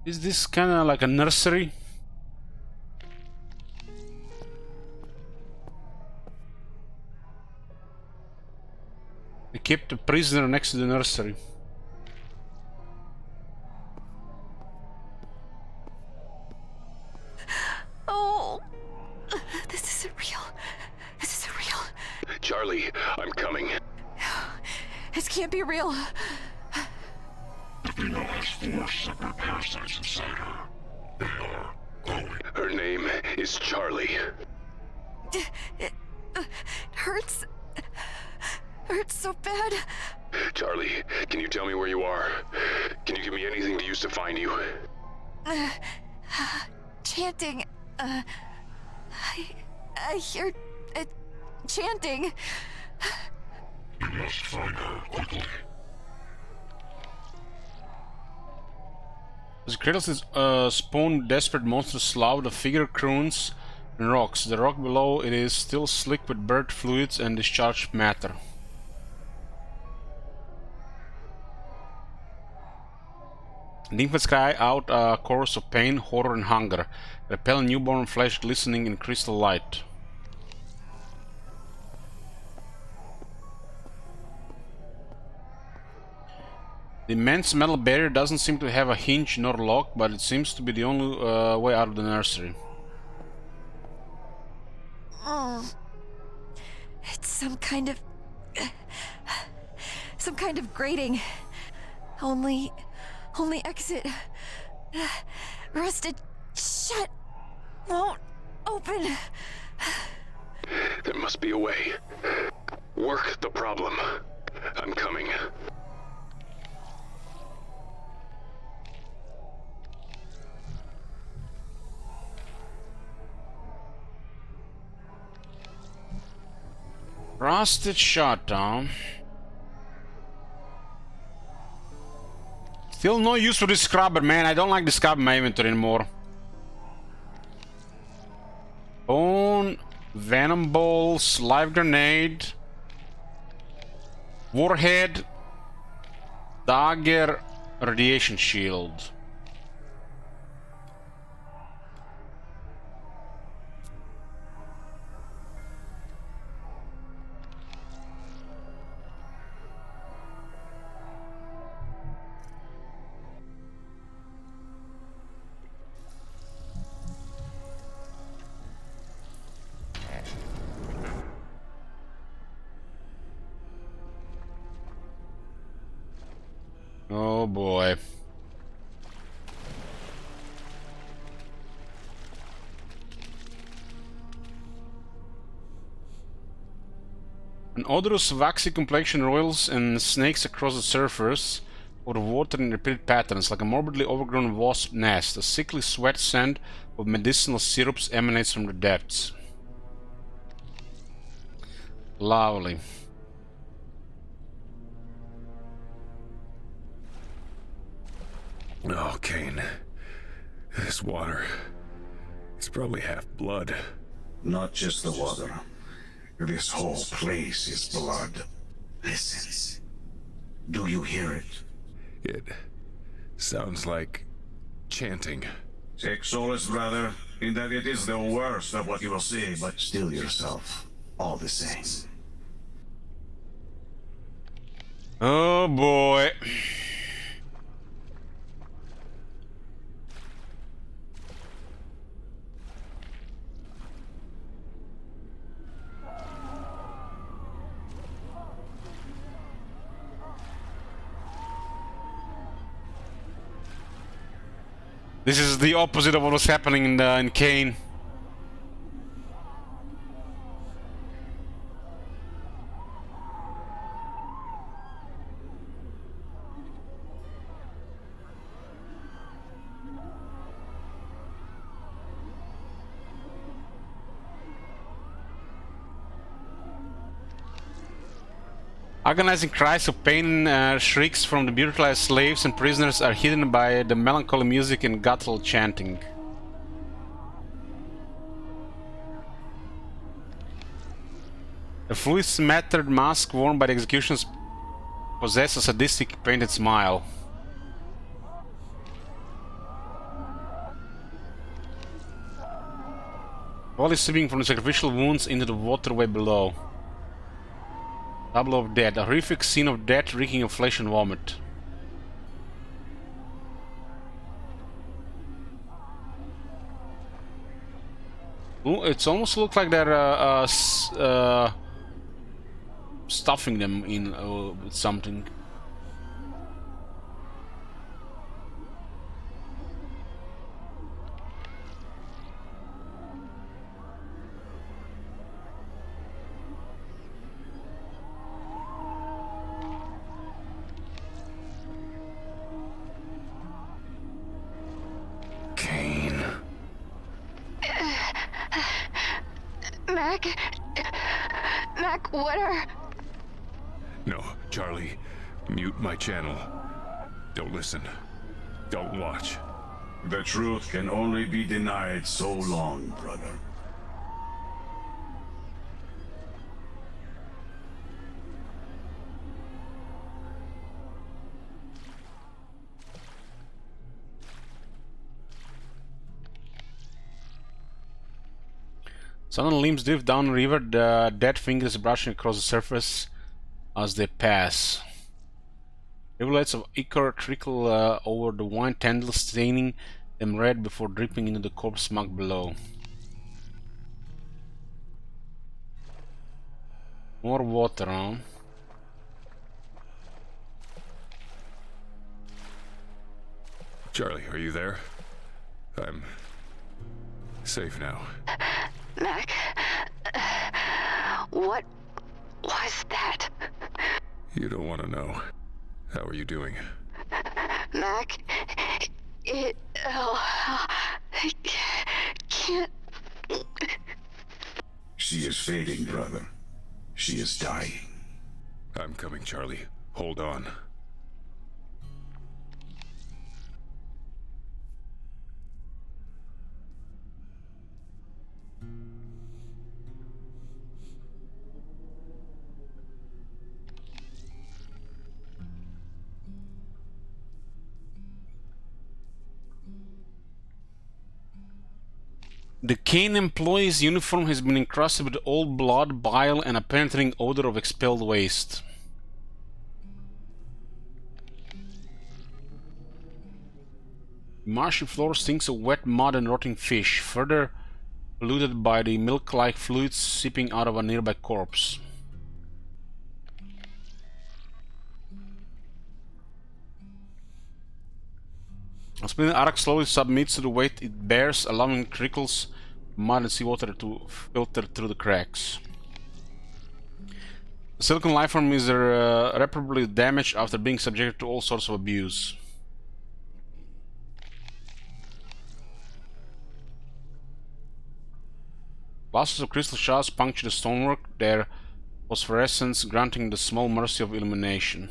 Is this kind of like a nursery? kept a prisoner next to the nursery. Oh, this isn't real. This isn't real. Charlie, I'm coming. This can't be real. The female has 4 separate parasites inside her. They are growing. Her name is Charlie. It hurts. Hurts so bad. Charlie, can you tell me where you are? Can you give me anything to use to find you? Chanting. I hear it chanting. You must find her quickly. As Kratos spawned desperate monsters slough the figure croons and rocks. The rock below it is still slick with bird fluids and discharged matter. The infants cry out a chorus of pain, horror and hunger, their pale newborn flesh glistening in crystal light. The immense metal barrier doesn't seem to have a hinge nor lock, but it seems to be the only way out of the nursery. It's some kind of grating. Only exit. Rusted shut. Won't open. There must be a way. Work the problem. I'm coming. Rusted shut, huh? Still no use for this scrubber, man. I don't like the scrubber in my inventory anymore. Bone, venom balls, live grenade, warhead, dagger, radiation shield. Oh boy. An odorous waxy complexion roils and snakes across the surface of the water in repeated patterns, like a morbidly overgrown wasp nest. A sickly sweat scent of medicinal syrups emanates from the depths. Lovely. Oh, Kane. This water... it's probably half blood. Not just the water. This whole place is blood. Listen. Do you hear it? It sounds like chanting. Take solace, brother, in that it is the worst of what you will see, but still yourself, all the same. Oh boy. This is the opposite of what was happening in Kane. Agonizing cries of pain and shrieks from the brutalized slaves and prisoners are hidden by the melancholy music and guttural chanting. The fluid smattered mask worn by the executioners possesses a sadistic painted smile. Blood is seeping from the sacrificial wounds into the waterway below. Tableau of Death. A horrific scene of death reeking of flesh and vomit. Ooh, it's almost looked like they're stuffing them in with something. Mac, what are... No, Charlie. Mute my channel. Don't listen. Don't watch. The truth can only be denied so long, brother. Sudden limbs drift down the river, the dead fingers brushing across the surface as they pass. Rivulets of ichor trickle over the wine tendrils, staining them red before dripping into the corpse mug below. More water, huh? Charlie, are you there? I'm safe now. Mac, what was that? You don't want to know. How are you doing? Mac, I can't... She is fading, brother. She is dying. I'm coming, Charlie. Hold on. The Kane employee's uniform has been encrusted with old blood, bile, and a penetrating odor of expelled waste. The marshy floor stinks of wet mud and rotting fish, further polluted by the milk-like fluids seeping out of a nearby corpse. A splinter arc slowly submits to the weight it bears, allowing trickles of mud and seawater to filter through the cracks. The silicon lifeform is irreparably damaged after being subjected to all sorts of abuse. Clusters of crystal shards puncture the stonework, their phosphorescence granting the small mercy of illumination.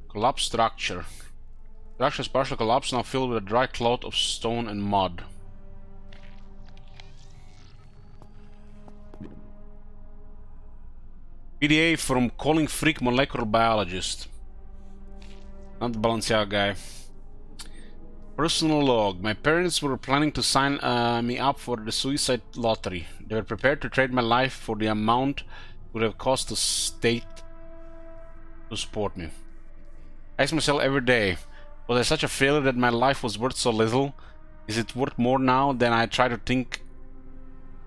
Collapsed structure. Structure is partially collapsed, now filled with a dry cloth of stone and mud. PDA from Calling Freak Molecular Biologist. Not the Balenciaga guy. Personal log. My parents were planning to sign me up for the suicide lottery. They were prepared to trade my life for the amount it would have cost the state to support me. I ask myself every day, was I such a failure that my life was worth so little? Is it worth more now? Then I try to think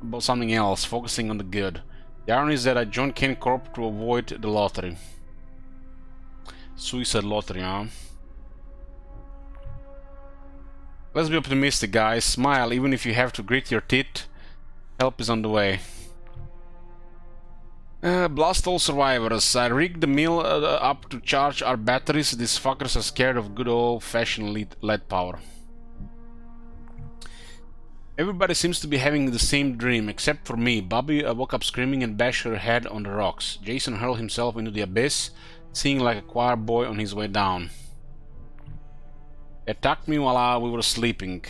about something else, focusing on the good. The irony is that I joined Kane Corp to avoid the lottery. Suicide lottery, huh? Let's be optimistic, guys. Smile, even if you have to grit your teeth. Help is on the way. Blast all survivors. I rigged the mill up to charge our batteries. These fuckers are scared of good old-fashioned lead power. Everybody seems to be having the same dream, except for me. Bobby woke up screaming and bashed her head on the rocks. Jason hurled himself into the abyss, singing like a choir boy on his way down. They attacked me while we were sleeping.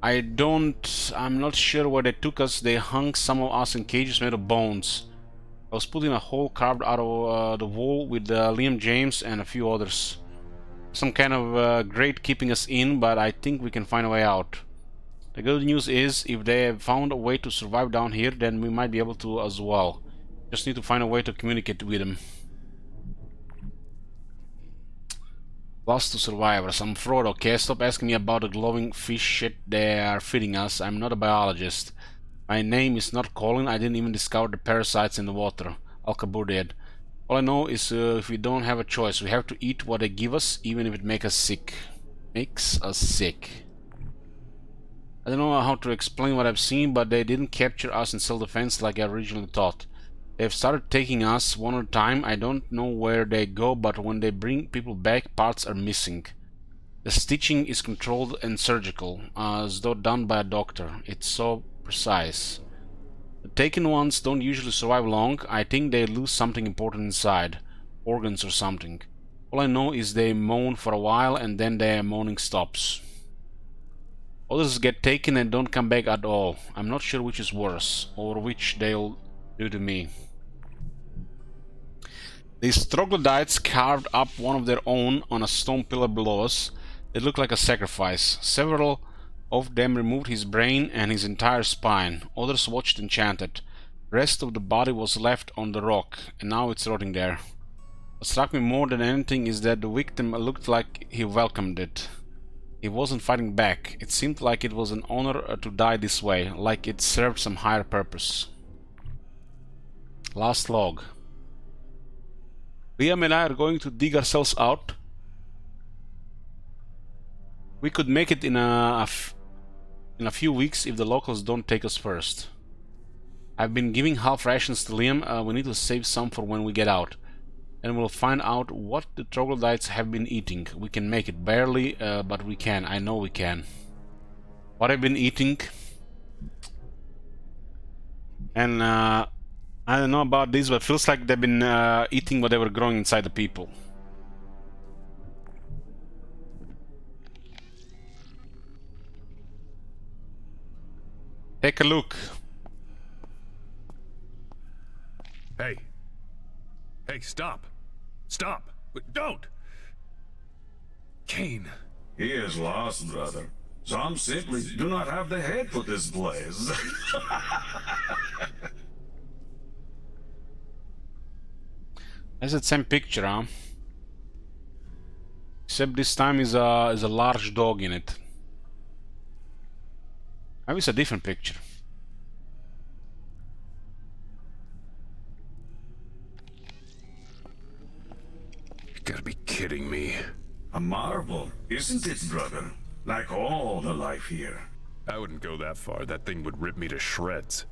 I'm not sure where they took us. They hung some of us in cages made of bones. I was put in a hole carved out of the wall with Liam James and a few others. Some kind of grate keeping us in, but I think we can find a way out. The good news is, if they have found a way to survive down here, then we might be able to as well. Just need to find a way to communicate with them. Lost to survivors. I'm Frodo, okay? Stop asking me about the glowing fish shit they are feeding us. I'm not a biologist. My name is not Colin. I didn't even discover the parasites in the water. Al-Kabur did. All I know is if we don't have a choice, we have to eat what they give us, even if it makes us sick. Makes us sick. I don't know how to explain what I've seen, but they didn't capture us in self-defense like I originally thought. They've started taking us one at a time. I don't know where they go, but when they bring people back, parts are missing. The stitching is controlled and surgical, as though done by a doctor. It's so precise. The taken ones don't usually survive long. I think they lose something important inside. Organs or something. All I know is they moan for a while and then their moaning stops. Others get taken and don't come back at all. I'm not sure which is worse, or which they'll do to me. These troglodytes carved up one of their own on a stone pillar below us. It looked like a sacrifice. Several of them removed his brain and his entire spine. Others watched enchanted. The rest of the body was left on the rock, and now it's rotting there. What struck me more than anything is that the victim looked like he welcomed it. He wasn't fighting back. It seemed like it was an honor to die this way, like it served some higher purpose. Last log. Liam and I are going to dig ourselves out. We could make it in a few weeks if the locals don't take us first. I've been giving half rations to Liam. We need to save some for when we get out. And we'll find out what the troglodytes have been eating. We can make it. Barely, but we can. I know we can. What I've been eating. And I don't know about this, but it feels like they've been eating what they were growing inside the people. Take a look. Hey. Hey, stop. Stop. Don't! Kane. He is lost, brother. Some simply do not have the head for this place. That's the same picture, huh? Except this time is a large dog in it. Maybe it's a different picture. You gotta be kidding me. A marvel, isn't it, brother? Like all the life here. I wouldn't go that far. That thing would rip me to shreds.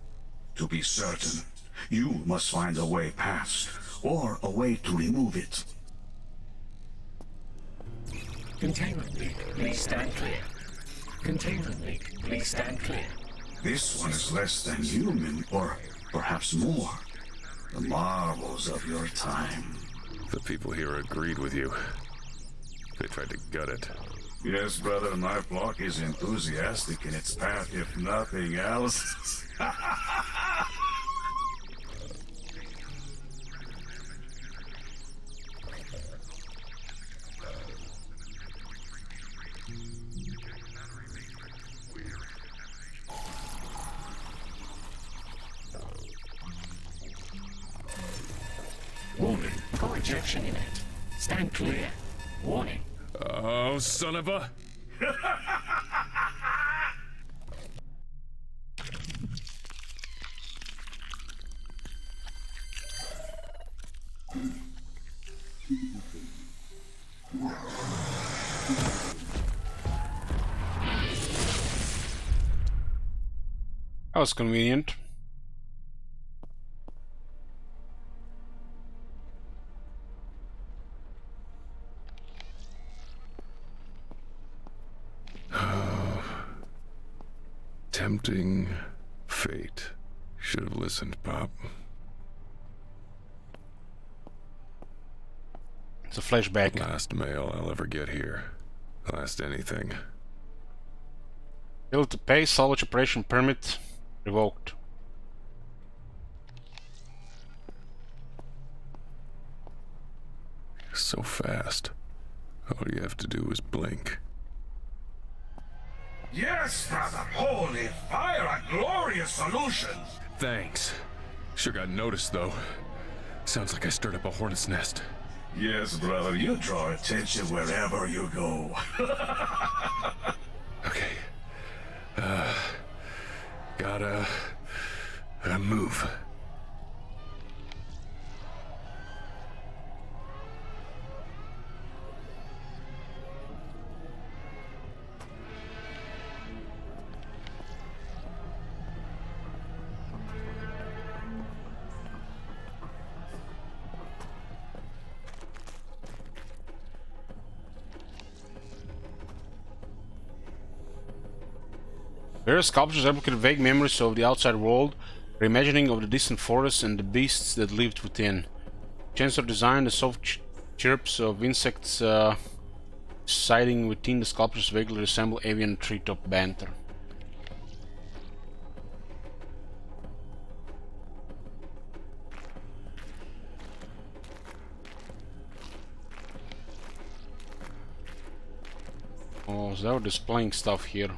To be certain, you must find a way past, or a way to remove it. Containment leak, please stand clear. Containment leak, please stand clear. This one is less than human, or perhaps more. The marvels of your time. The people here agreed with you. They tried to gut it. Yes, brother, my flock is enthusiastic in its path, if nothing else. Warning, co-ejection in it. Stand clear. Warning. Oh, son of a... That was convenient. Tempting fate. Should have listened, Pop. It's a flashback. Last mail I'll ever get here. Last anything. Bill to pay, salvage operation permit revoked. So fast. All you have to do is blink. Yes, brother. Holy fire, a glorious solution. Thanks. Sure got noticed, though. Sounds like I stirred up a hornet's nest. Yes, brother, you draw attention wherever you go. Okay. Gotta move. Various sculptures evoke vague memories of the outside world, reimagining of the distant forests and the beasts that lived within. Chancellor designed the soft chirps of insects siding within the sculptures vaguely resemble avian treetop banter. Oh, so they were displaying stuff here.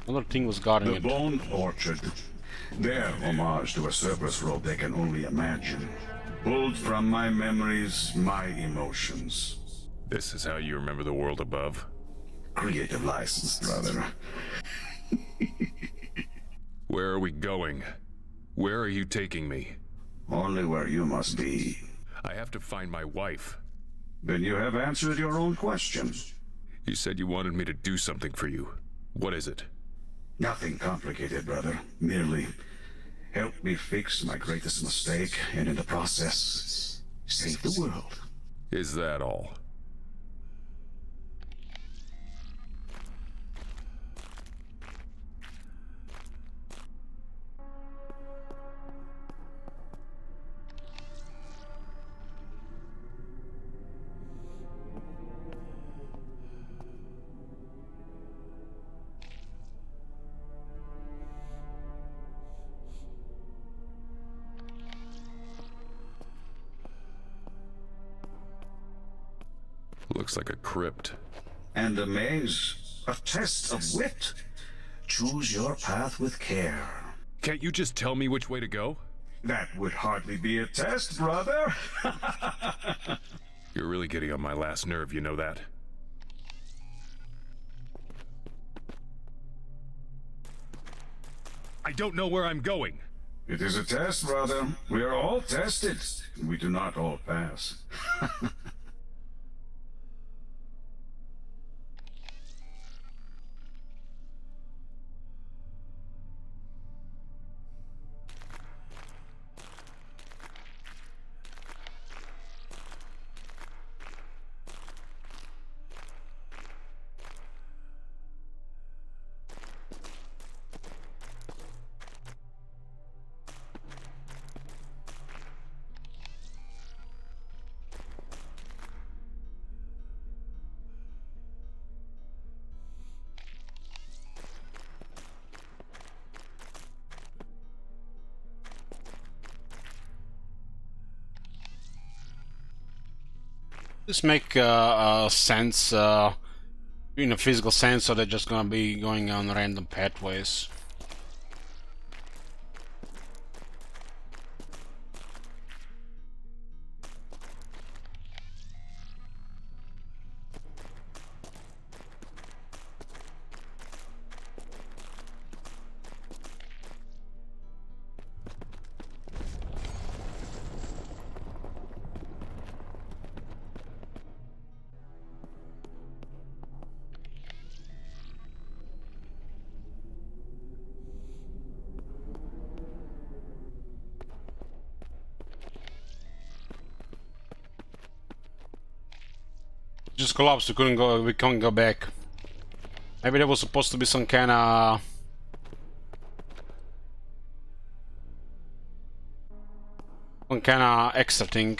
Another thing was guarding it. The Bone Orchard. Their homage to a Cerberus robe they can only imagine. Pulled from my memories, my emotions. This is how you remember the world above? Creative license, brother. Where are we going? Where are you taking me? Only where you must be. I have to find my wife. Then you have answered your own question. You said you wanted me to do something for you. What is it? Nothing complicated, brother. Merely help me fix my greatest mistake, and in the process, save the world. Is that all? Looks like a crypt. And a maze, a test of wit. Choose your path with care. Can't you just tell me which way to go? That would hardly be a test, brother. You're really getting on my last nerve, you know that? I don't know where I'm going. It is a test, brother. We are all tested. We do not all pass. This make sense in a physical sense, or they're just gonna be going on random pathways. Just collapsed. We couldn't go. We can't go back. Maybe there was supposed to be some kind of extra thing.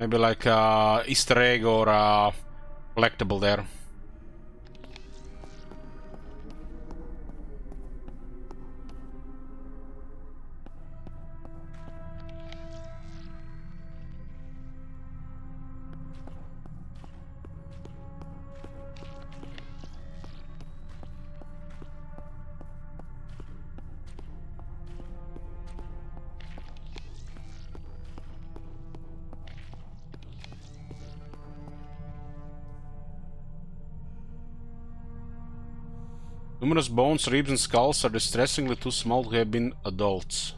Maybe like Easter egg or collectible there. Numerous bones, ribs and skulls are distressingly too small to have been adults.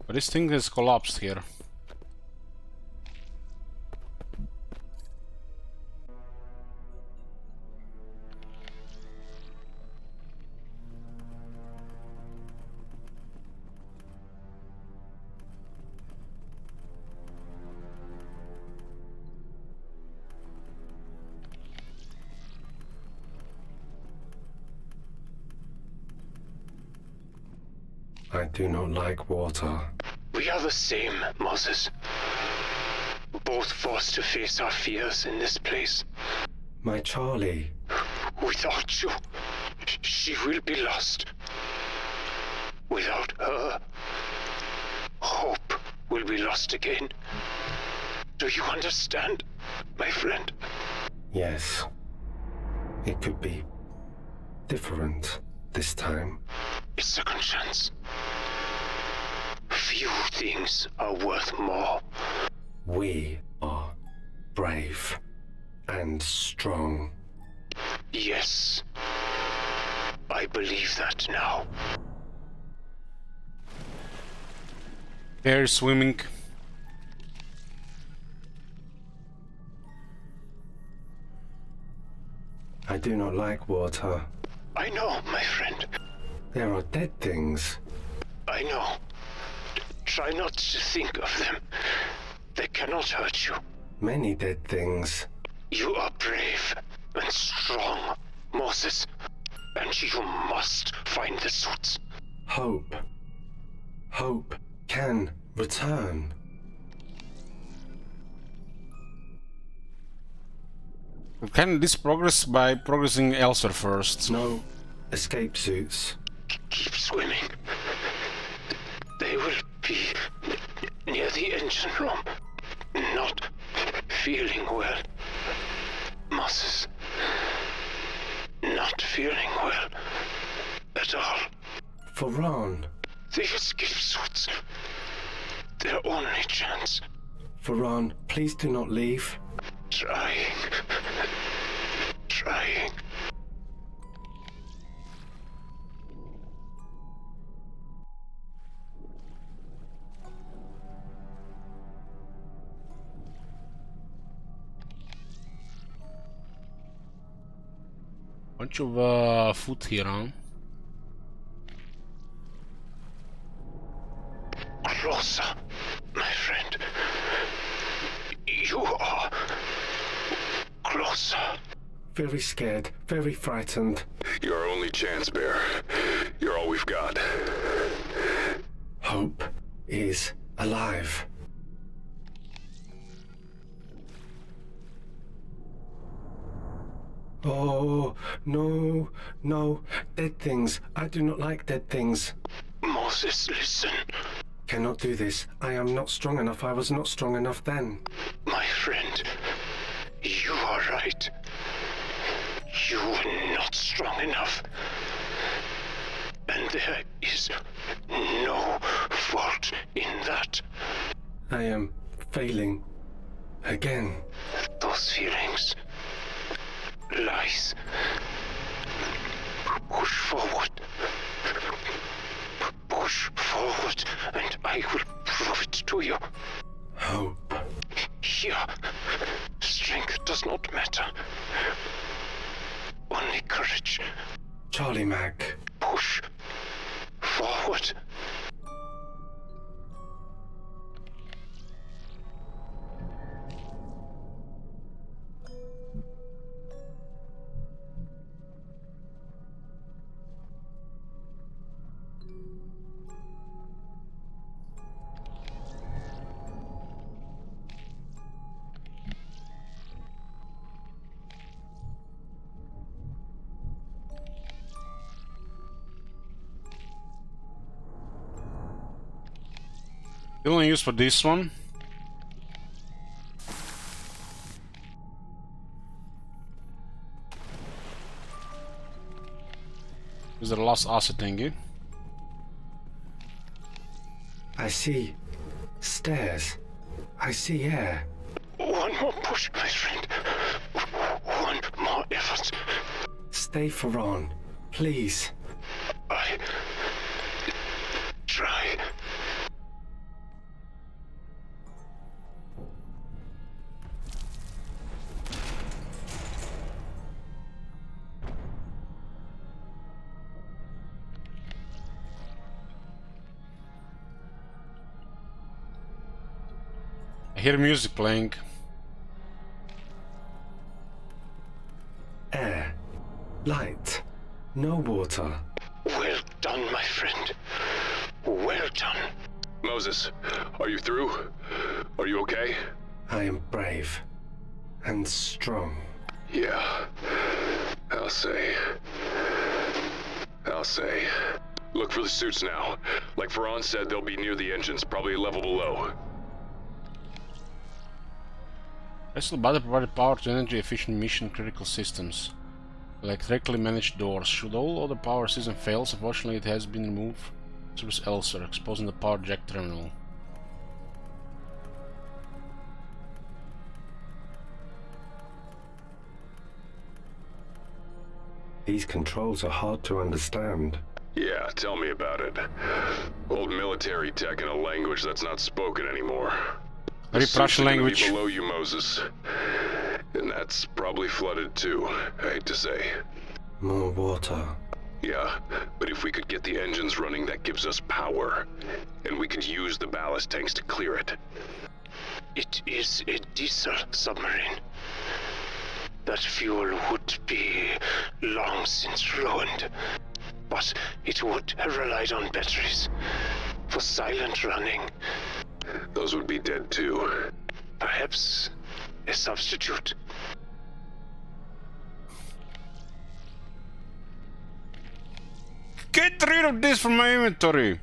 But this thing has collapsed here. I do not like water. We are the same, Moses. Both forced to face our fears in this place. My Charlie. Without you, she will be lost. Without her, hope will be lost again. Do you understand, my friend? Yes. It could be different this time. A second chance. Few things are worth more. We are brave and strong. Yes. I believe that now. Air swimming. I do not like water. I know, my friend. There are dead things. I know. Try not to think of them. They cannot hurt you. Many dead things. You are brave and strong, Moses. And you must find the suits. Hope. Hope can return. Can this progress by progressing elsewhere first? No escape suits. Keep swimming. They will be near the engine room. Not feeling well. Moses. Not feeling well. At all. For Ron. The escape suits. Their only chance. For Ron, please do not leave. Trying. Trying. Bunch of food here, huh? Closer, my friend. You are closer. Very scared, very frightened. You're our only chance, Bear. You're all we've got. Hope is alive. Oh, no, no. Dead things. I do not like dead things. Moses, listen. Cannot do this. I am not strong enough. I was not strong enough then. My friend, you are right. You were not strong enough. And there is no fault in that. I am failing again. Those feelings. Lies. Push forward. Push forward, and I will prove it to you. Hope. Here, strength does not matter. Only courage. Charlie Mac. Push forward. The only use for this one. Is the last asset thingy. I see stairs. I see air. One more push, my friend. One more effort. Stay for Ron, please. I try. I hear music playing. Air. Light. No water. Well done, my friend. Well done. Moses, are you through? Are you okay? I am brave. And strong. Yeah. I'll say. Look for the suits now. Like Ferran said, they'll be near the engines, probably a level below. Vessel battery provided power to energy efficient mission critical systems. Electrically managed doors. Should all other power system fails, unfortunately it has been removed service elsewhere, exposing the power jack terminal. These controls are hard to understand. Yeah, tell me about it. Old military tech in a language that's not spoken anymore. Very Prussian language. Below you, Moses. And that's probably flooded too, I hate to say. More water. Yeah, but if we could get the engines running, that gives us power. And we could use the ballast tanks to clear it. It is a diesel submarine. That fuel would be long since ruined. But it would have relied on batteries for silent running. Those would be dead too. Perhaps a substitute. Get rid of this from my inventory!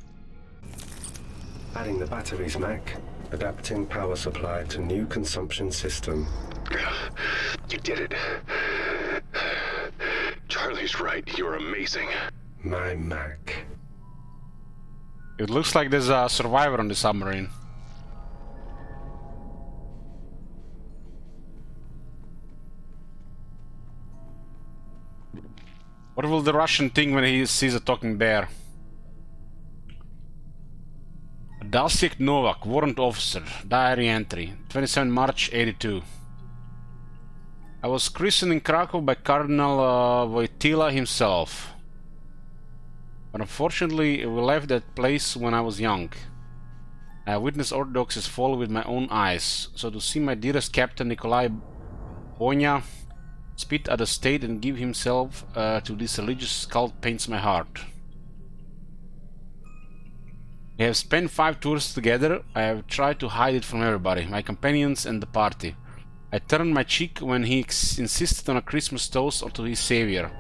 Adding the batteries, Mac. Adapting power supply to new consumption system. You did it. Charlie's right, you're amazing. My Mac. It looks like there's a survivor on the submarine. What will the Russian think when he sees a talking bear? Dalsiek Novak, warrant officer, diary entry, 27 March 82. I was christened in Krakow by Cardinal Wojtyla himself. But unfortunately, we left that place when I was young. I witnessed Orthodoxy's fall with my own eyes, so to see my dearest captain Nikolai Bonya spit at the state and give himself to this religious cult pains my heart. We have spent 5 tours together. I have tried to hide it from everybody, my companions and the party. I turned my cheek when he insisted on a Christmas toast or to his savior.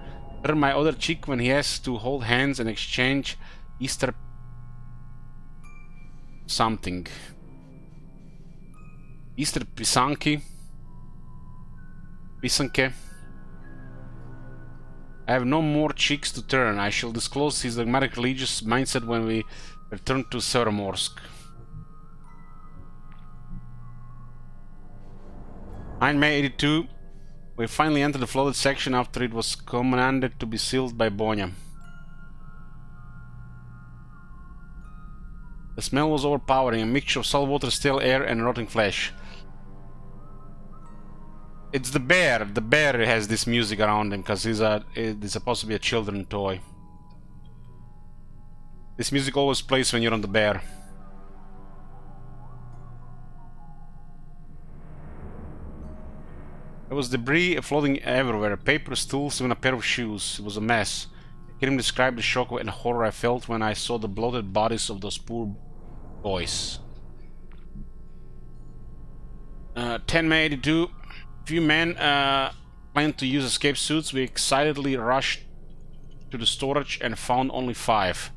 Turned my other cheek when he has to hold hands and exchange Easter something. Easter pisanki. Pisanke. I have no more cheeks to turn. I shall disclose his dogmatic religious mindset when we return to Severomorsk. 9 May 82. We finally entered the flooded section after it was commanded to be sealed by Bonya. The smell was overpowering, a mixture of saltwater, stale air and rotting flesh. It's the bear. The bear has this music around him because it's supposed to be a children's toy. This music always plays when you're on the bear. There was debris floating everywhere, paper, stools, even a pair of shoes. It was a mess. I can't even describe the shock and horror I felt when I saw the bloated bodies of those poor boys. 10 May 82. Few men planned to use escape suits. We excitedly rushed to the storage and found only 5.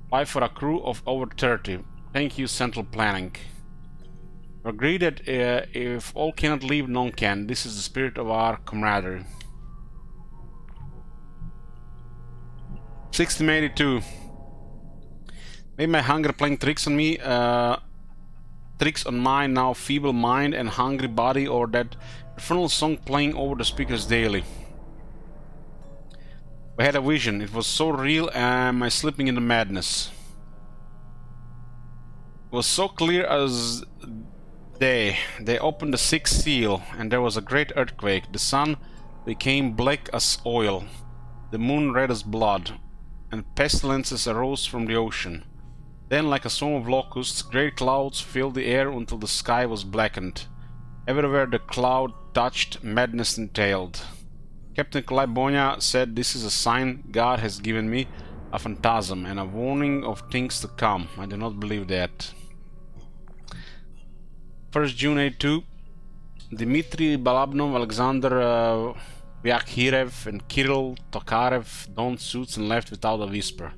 5 for a crew of over 30. Thank you, Central Planning. We agree that if all cannot leave, none can. This is the spirit of our camaraderie. 1682. Made my hunger playing tricks on me, tricks on my now feeble mind and hungry body, or that infernal song playing over the speakers daily. I had a vision. It was so real, am I slipping into madness? It was so clear as day. They opened the sixth seal, and there was a great earthquake. The sun became black as oil, the moon red as blood, and pestilences arose from the ocean. Then, like a swarm of locusts, great clouds filled the air until the sky was blackened. Everywhere the cloud touched, madness entailed. Captain Nikolai Bonya said, "This is a sign God has given me, a phantasm, and a warning of things to come." I do not believe that. 1st June 82. Dmitry Balabnov, Alexander Vyakhirev, and Kirill Tokarev donned suits and left without a whisper.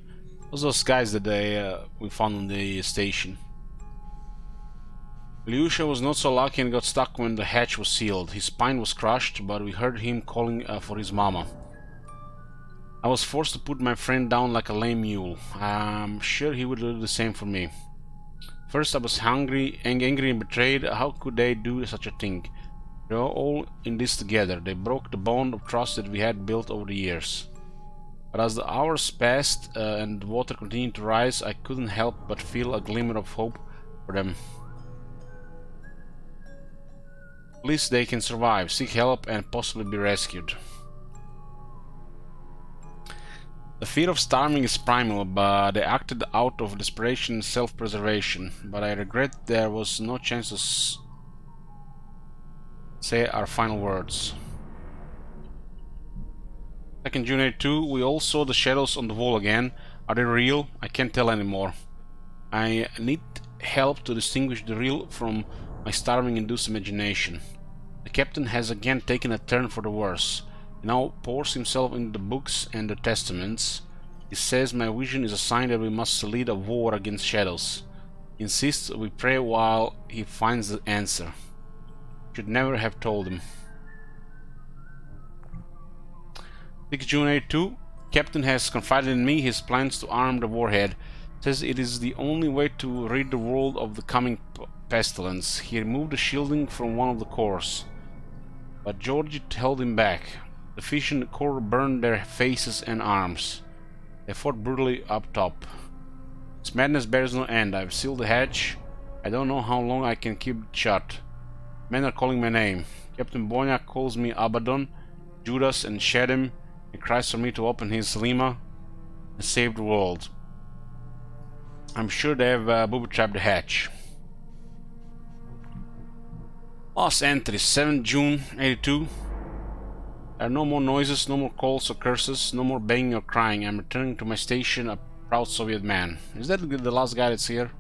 Those guys that we found on the station. Ilyusha was not so lucky and got stuck when the hatch was sealed. His spine was crushed, but we heard him calling for his mama. I was forced to put my friend down like a lame mule. I'm sure he would do the same for me. First I was angry and betrayed. How could they do such a thing? We were all in this together. They broke the bond of trust that we had built over the years. But as the hours passed and the water continued to rise, I couldn't help but feel a glimmer of hope for them. At least they can survive, seek help, and possibly be rescued. The fear of starving is primal, but they acted out of desperation and self-preservation. But I regret there was no chance to say our final words. 2nd June 82, we all saw the shadows on the wall again. Are they real? I can't tell anymore. I need help to distinguish the real from my starving-induced imagination. The captain has again taken a turn for the worse. He now pours himself into the books and the testaments. He says my vision is a sign that we must lead a war against shadows. He insists we pray while he finds the answer. Should never have told him. 6 June 82. Captain has confided in me his plans to arm the warhead. Says it is the only way to rid the world of the coming pestilence. He removed the shielding from one of the cores, but Georgie held him back. The fission core burned their faces and arms. They fought brutally up top. This madness bears no end. I've sealed the hatch. I don't know how long I can keep it shut. Men are calling my name. Captain Bonya calls me Abaddon, Judas, and Shadim, and cries for me to open his Lima and save the world. I'm sure they have booby-trapped the hatch. Last entry, 7th June 82. There are no more noises, no more calls or curses, no more banging or crying. I'm returning to my station, a proud Soviet man. Is that the last guy that's here?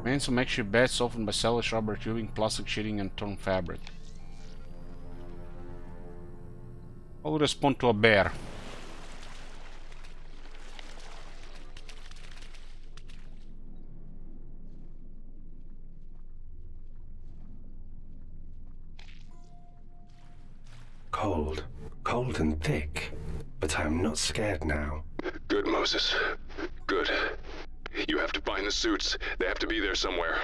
Made some makeshift beds softened by cellulose rubber tubing, plastic sheeting, and torn fabric. How would respond to a bear? Cold. Cold and thick. But I am not scared now. Good, Moses. Good. You have to find the suits. They have to be there somewhere.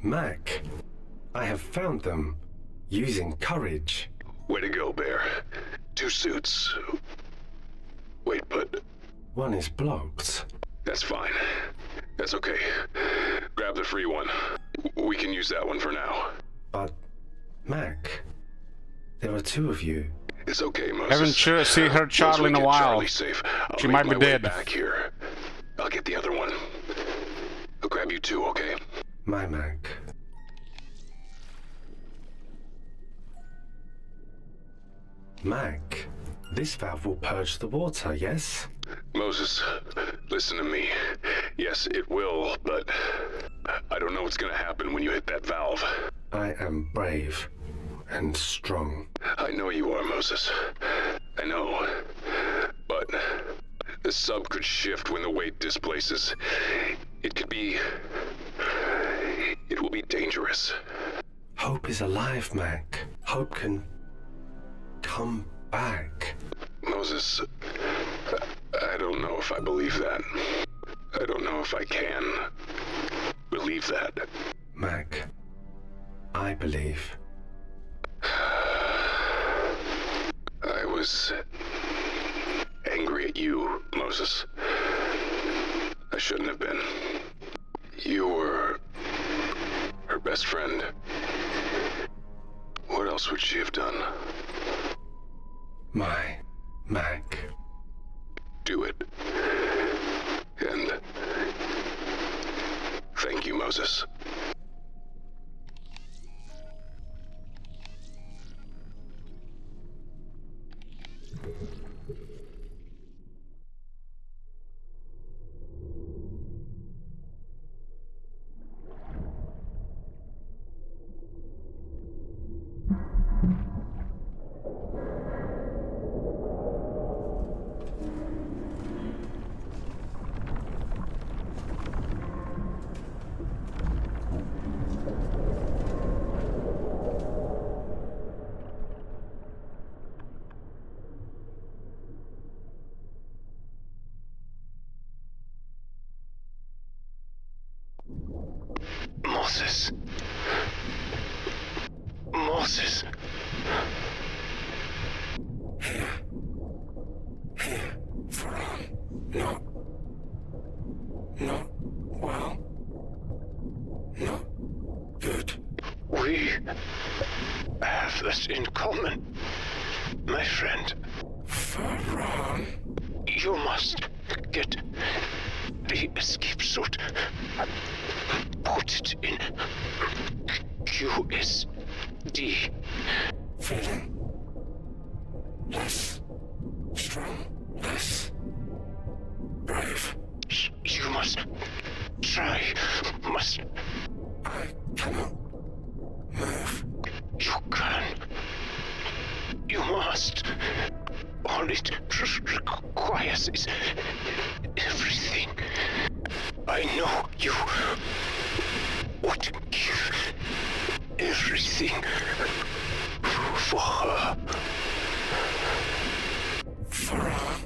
Mac, I have found them. Using courage. Way to go, Bear. 2 suits. Wait, but... One is blocked. That's fine. That's okay. Grab the free one. We can use that one for now. But, Mac, there are 2 of you. It's okay, Moses. Haven't seen her Charlie in a while. Safe, She might be dead. Back here. I'll get the other one. I'll grab you too, okay? My Mac. Mac, this valve will purge the water, yes? Moses, listen to me. Yes, it will, but I don't know what's gonna happen when you hit that valve. I am brave and strong. I know you are, Moses. I know. But The sub could shift when the weight displaces. It could be... It will be dangerous. Hope is alive, Mac. Hope can come back. Moses, I don't know if I believe that. I don't know if I can believe that. Mac, I believe. I was angry at you, Moses. I shouldn't have been. You were her best friend. What else would she have done? My Mac. Do it. And thank you, Moses. Moses. Moses. Here, Ferran. Not well. Not good. We have this in common, my friend. Ferran. You must get the escape suit. Put it in QSD. Feeling less strong, less brave. You must try. Must. I cannot move. You can. You must. All it requires is everything. I know you would give everything for her. Ferran.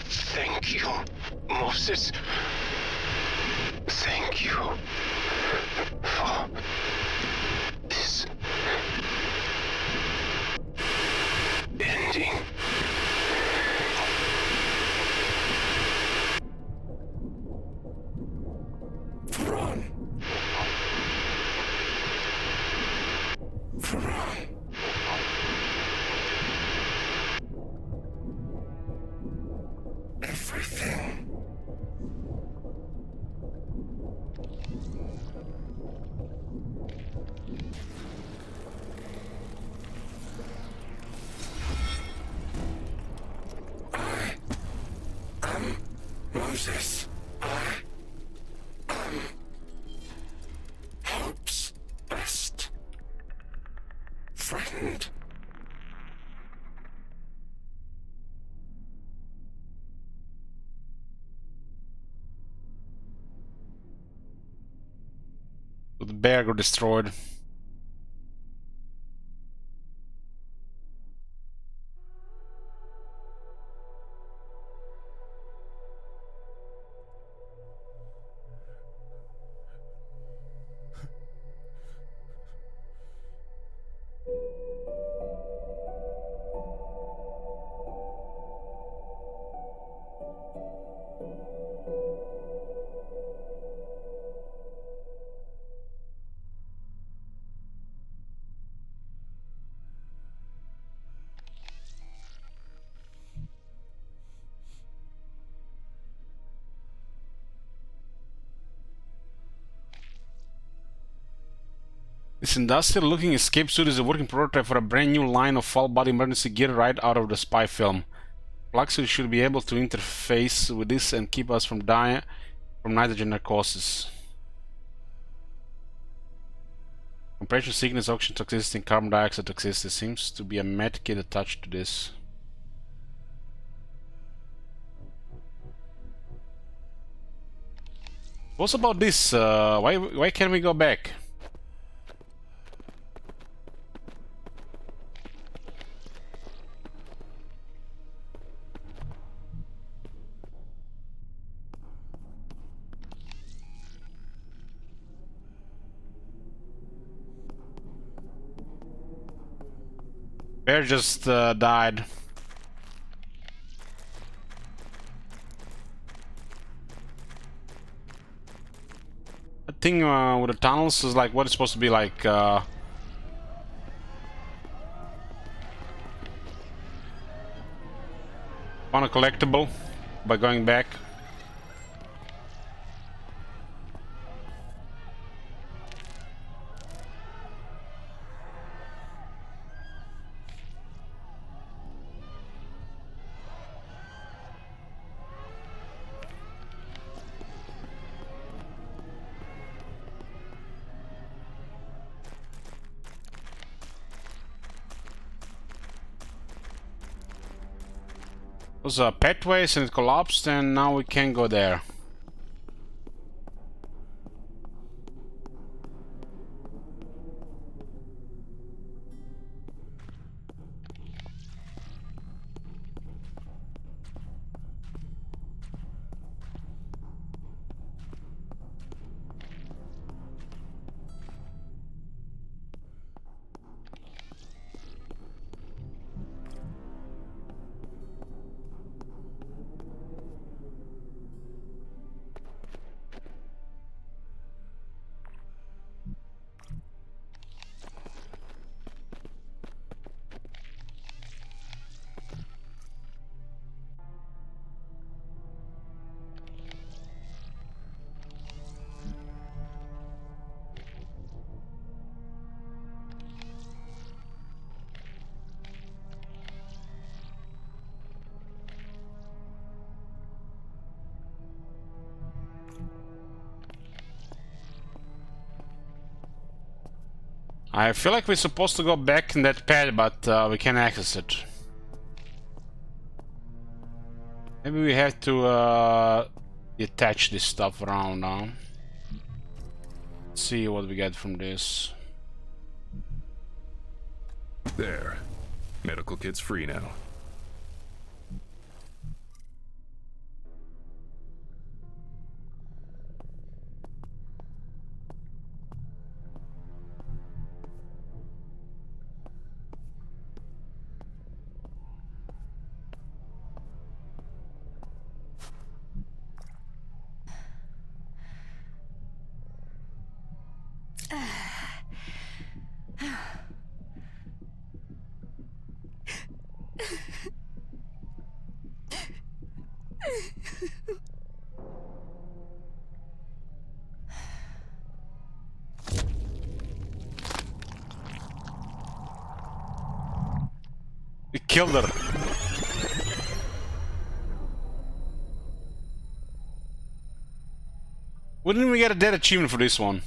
Thank you, Moses. Thank you for this ending. Ferran. Ferran. Everything. I am Moses. I am Hope's best friend. The bear got destroyed. This industrial-looking escape suit is a working prototype for a brand new line of full-body emergency gear right out of the spy film. Fluxus should be able to interface with this and keep us from dying from nitrogen narcosis. Compression sickness, oxygen toxicity, and carbon dioxide toxicity. Seems to be a med kit attached to this. What's about this? Why can't we go back? Bear just died. That thing with the tunnels is like what it's supposed to be like. Found a collectible by going back. It was a pathways and it collapsed, and now we can't go there. I feel like we're supposed to go back in that pad, but we can't access it. Maybe we have to detach this stuff around now. Let's see what we get from this. There. Medical kit's free now. We killed her. Wouldn't we get a dead achievement for this one?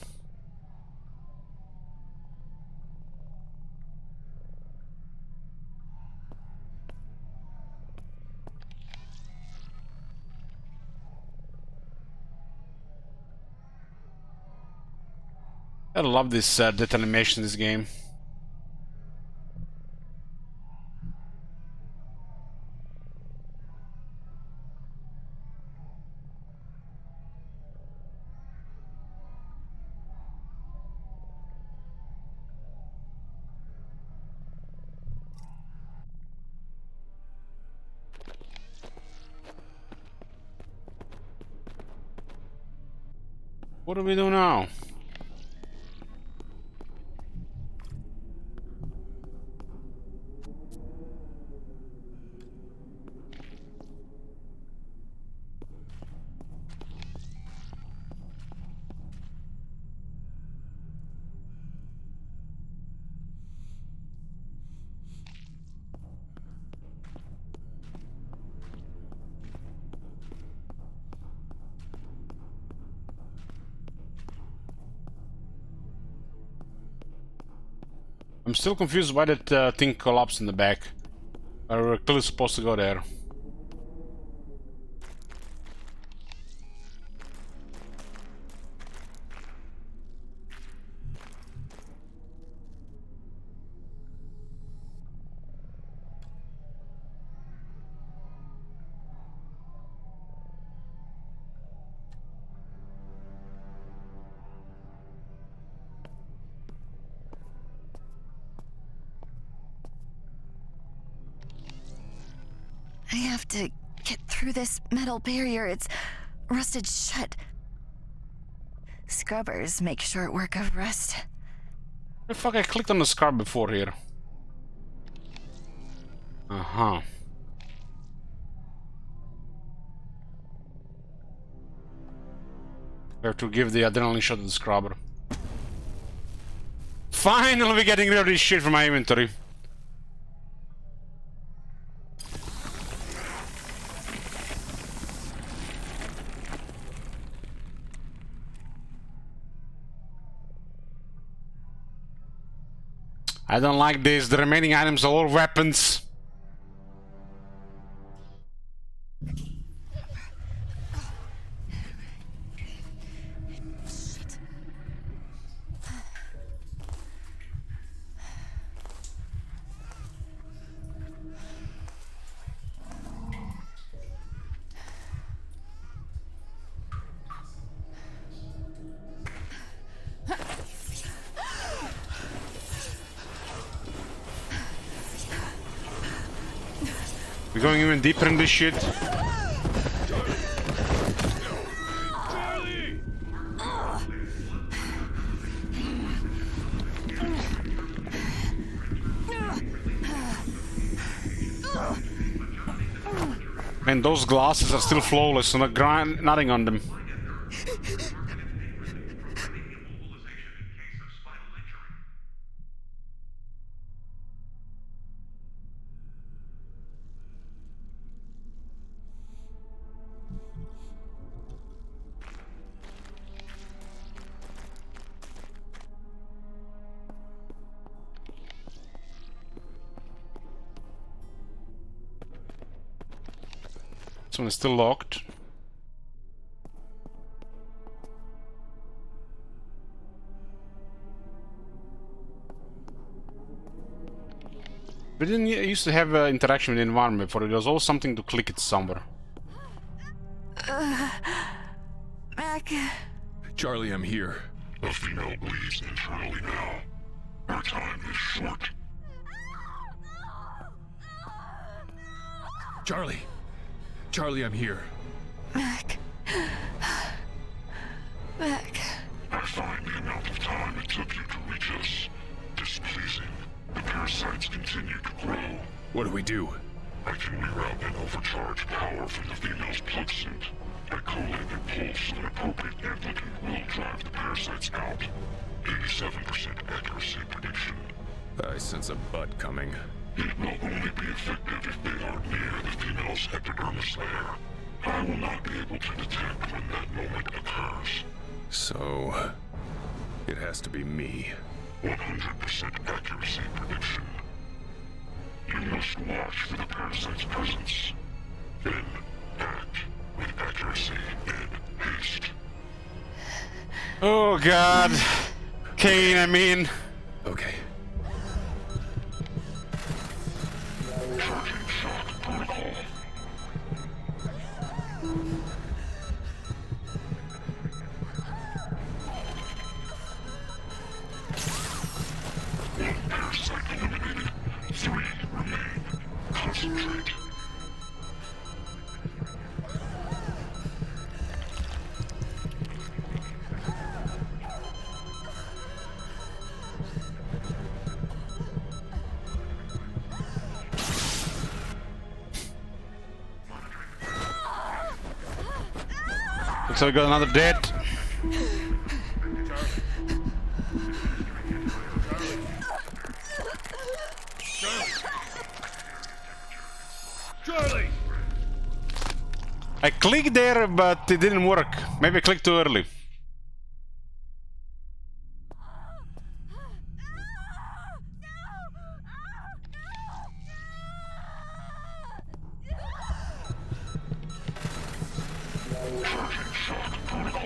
I love this death animation in this game. What do we do now? I'm still confused why that thing collapsed in the back. We're clearly supposed to go there. I have to get through this metal barrier. It's rusted shut. Scrubbers make short work of rust. The fuck, I clicked on the scar before here. Uh-huh. We have to give the adrenaline shot to the scrubber. Finally, we're getting rid of this shit from my inventory. I don't like this. The remaining items are all weapons. We're going even deeper in this shit. Man, those glasses are still flawless and nothing on them. This one is still locked. We didn't used to have interaction with the environment before. It was always something to click it somewhere. Mac. Charlie, I'm here. The female bleeds internally now. Our time is short. Charlie! Charlie, I'm here. Mac. Mac. I find the amount of time it took you to reach us displeasing. The parasites continue to grow. What do we do? I can reroute and overcharge power from the female's plug suit. I collate and pulse an appropriate amplitude will drive the parasites out. 87% accuracy prediction. I sense a butt coming. It will only be effective if they are near the female's epidermis layer. I will not be able to detect when that moment occurs. So, it has to be me. 100% accuracy prediction. You must watch for the parasite's presence. Then act with accuracy and haste. Oh god. Kane, I mean. Okay. Charging shock protocol. One parasite eliminated. 3 remain. Concentrate. Looks like we got another dead. Charlie! I clicked there, but it didn't work. Maybe I clicked too early. Charging shock protocol.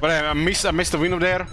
But I missed the window there.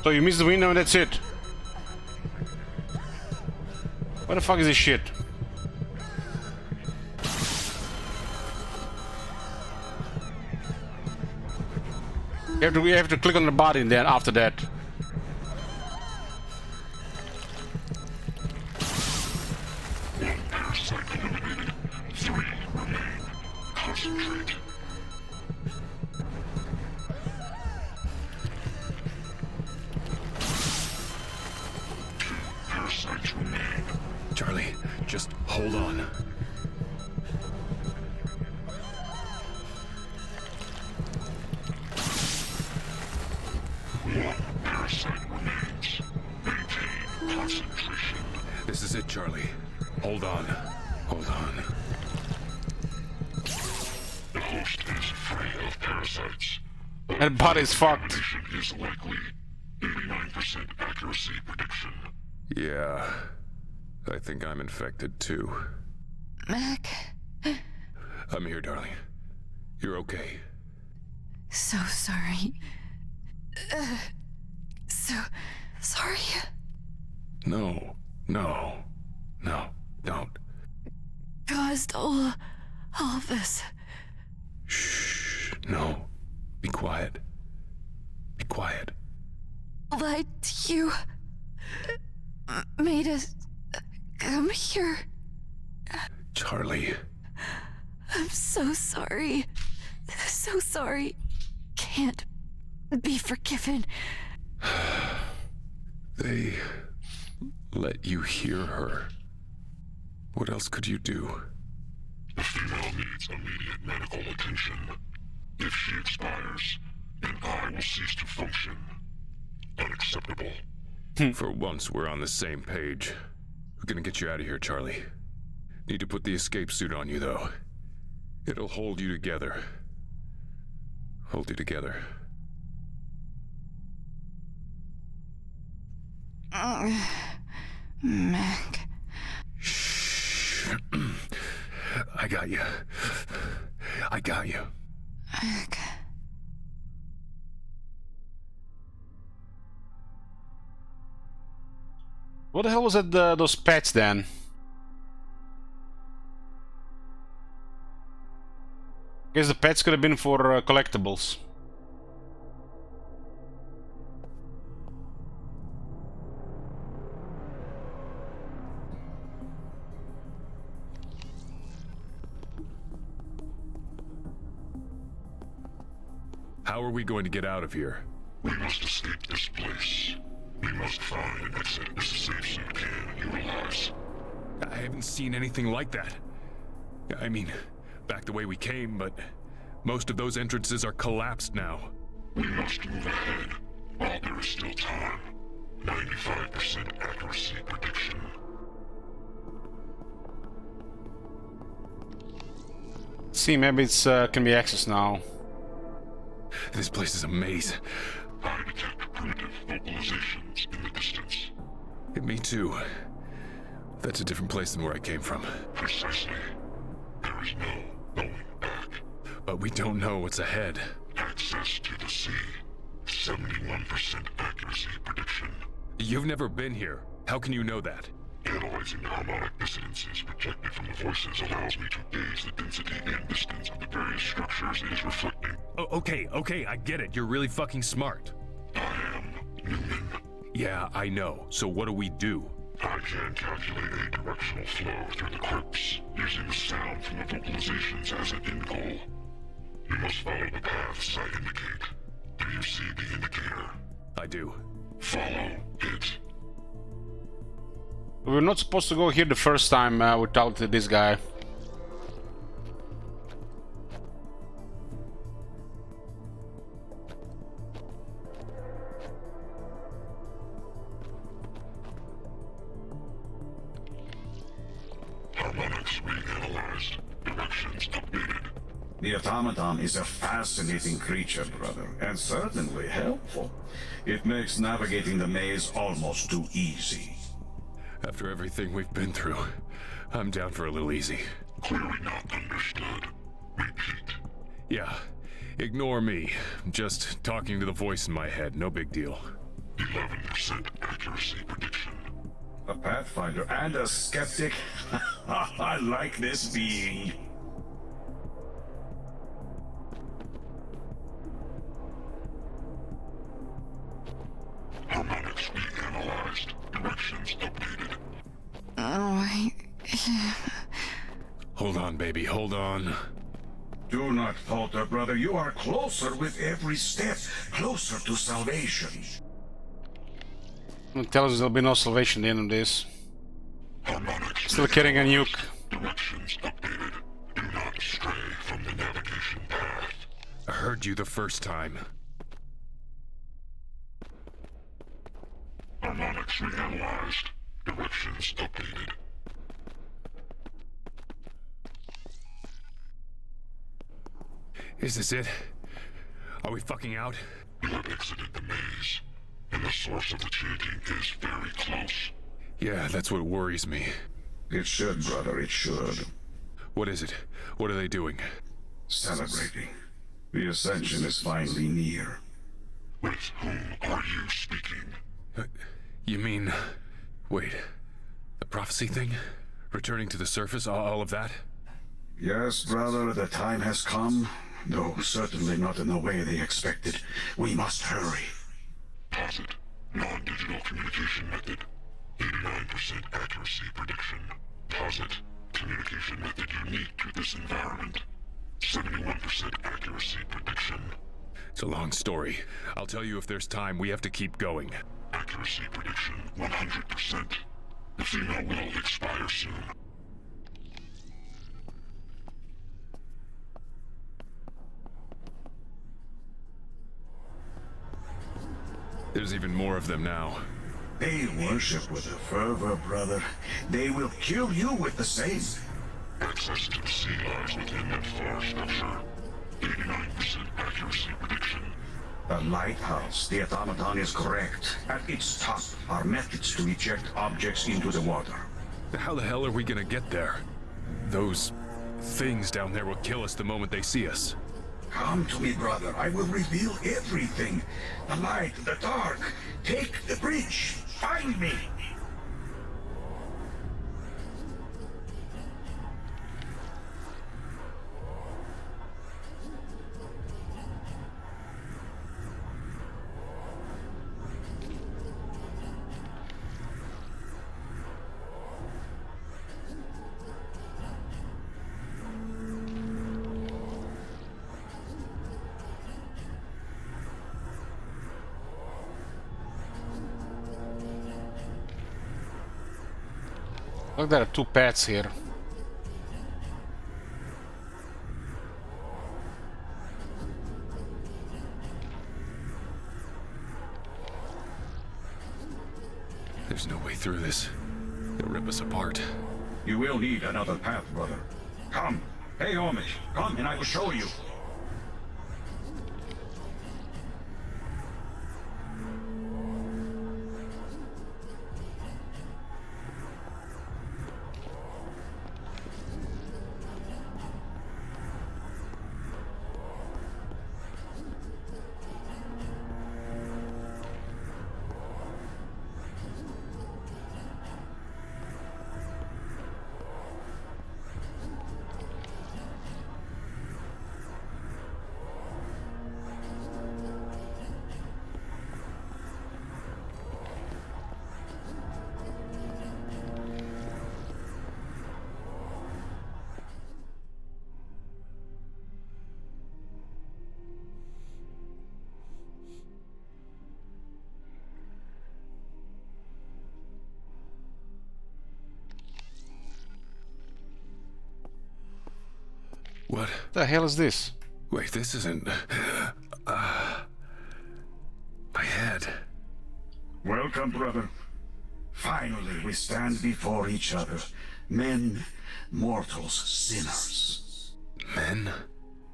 So you missed the window and that's it. What the fuck is this shit? You have to click on the body and then after that. One parasite eliminated. 3 remain. Concentrate. Parasites remain. Charlie, just hold on. One parasite remains. Maintain concentration. This is it, Charlie. Hold on. Hold on. The host is free of parasites. That body's fucked. Elimination is likely. 89% accuracy prediction. Yeah. I think I'm infected too. Mac, I'm here, darling. You're okay. so sorry. So sorry. No, don't. Caused all of this. Shh, no. Be quiet. Be quiet. Lied to you. Made us come here. Charlie. I'm so sorry. So sorry. Can't be forgiven. They let you hear her. What else could you do? The female needs immediate medical attention. If she expires, then I will cease to function. Unacceptable. For once, we're on the same page. We're gonna get you out of here, Charlie. Need to put the escape suit on you, though. It'll hold you together. Hold you together. Mac. Shh. I got you. I got you. Mac. What the hell was that? Those pets then? Guess the pets could have been for collectibles. How are we going to get out of here? We must escape this place. We must find an exit as the safe suit can utilize. I haven't seen anything like that. I mean, back the way we came, but most of those entrances are collapsed now. We must move ahead while there is still time. 95% accuracy prediction. See, maybe it's can be accessed now. This place is a maze. I detect primitive vocalizations in the distance. Me too. That's a different place than where I came from. Precisely. There is no going back. But we don't know what's ahead. Access to the sea. 71% accuracy prediction. You've never been here. How can you know that? Analyzing the harmonic dissonances projected from the voices allows me to gauge the density and distance of the various structures it is reflecting. Oh, okay, I get it. You're really fucking smart. I am Newman. Yeah, I know. So what do we do? I can calculate a directional flow through the crypts, using the sound from the vocalizations as an end goal. You must follow the paths I indicate. Do you see the indicator? I do. Follow it. We were not supposed to go here the first time without this guy. Harmonics reanalyzed. Directions updated. The automaton is a fascinating creature, brother, and certainly helpful. It makes navigating the maze almost too easy. After everything we've been through, I'm down for a little easy. Clearly not understood. Repeat. Yeah, ignore me. Just talking to the voice in my head, no big deal. 11% accuracy prediction. A Pathfinder and a skeptic? I like this being. Harmonics reanalyzed. Directions updated. Oh, Hold on, baby, hold on. Do not falter, brother. You are closer with every step. Closer to salvation. It tells us there'll be no salvation at the end of this. Harmonics Still carrying a nuke. Directions updated. Do not stray from the navigation path. I heard you the first time. Harmonics reanalyzed. Directions updated. Is this it? Are we fucking out? You have exited the maze, and the source of the chanting is very close. Yeah, that's what worries me. It should, brother, it should. What is it? What are they doing? Celebrating. The ascension is finally near. With whom are you speaking? You mean... Wait. The prophecy thing? Returning to the surface, all of that? Yes, brother, the time has come. No, certainly not in the way they expected. We must hurry. Posit. Non-digital communication method. 89% accuracy prediction. Posit. Communication method unique to this environment. 71% accuracy prediction. It's a long story. I'll tell you if there's time. We have to keep going. Accuracy prediction 100%. The female will expire soon. There's even more of them now. They worship with a fervor, brother. They will kill you with the same. Access to the sea lies within that far structure. 89% accuracy prediction. The lighthouse, the automaton is correct. At its top are methods to eject objects into the water. How the hell are we gonna get there? Those things down there will kill us the moment they see us. Come to me, brother. I will reveal everything. The light, the dark. Take the bridge. Find me. Look, there are two paths here. There's no way through this. They'll rip us apart. You will need another path, brother. Come. Pay homage. Come and I will show you. What? The hell is this? Wait, this isn't... my head. Welcome, brother. Finally, we stand before each other. Men, mortals, sinners. Men?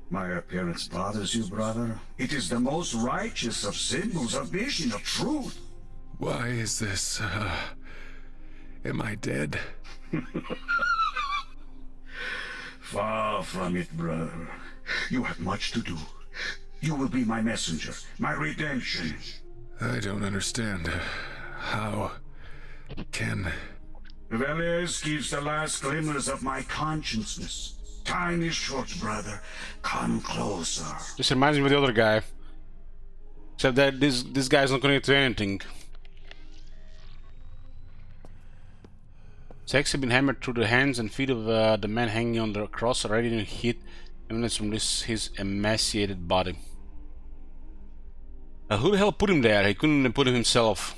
My appearance bothers you, brother? It is the most righteous of symbols, a vision of truth. Why is this, am I dead? Far from it, brother. You have much to do. You will be my messenger, my redemption. I don't understand. How can... Velez gives the last glimmers of my consciousness. Time is short, brother. Come closer. This reminds me of the other guy. Except that this guy's not connected to anything. Sacks have been hammered through the hands and feet of the man hanging on the cross, already in heat emanates from his emaciated body. Who the hell put him there? He couldn't have put him himself.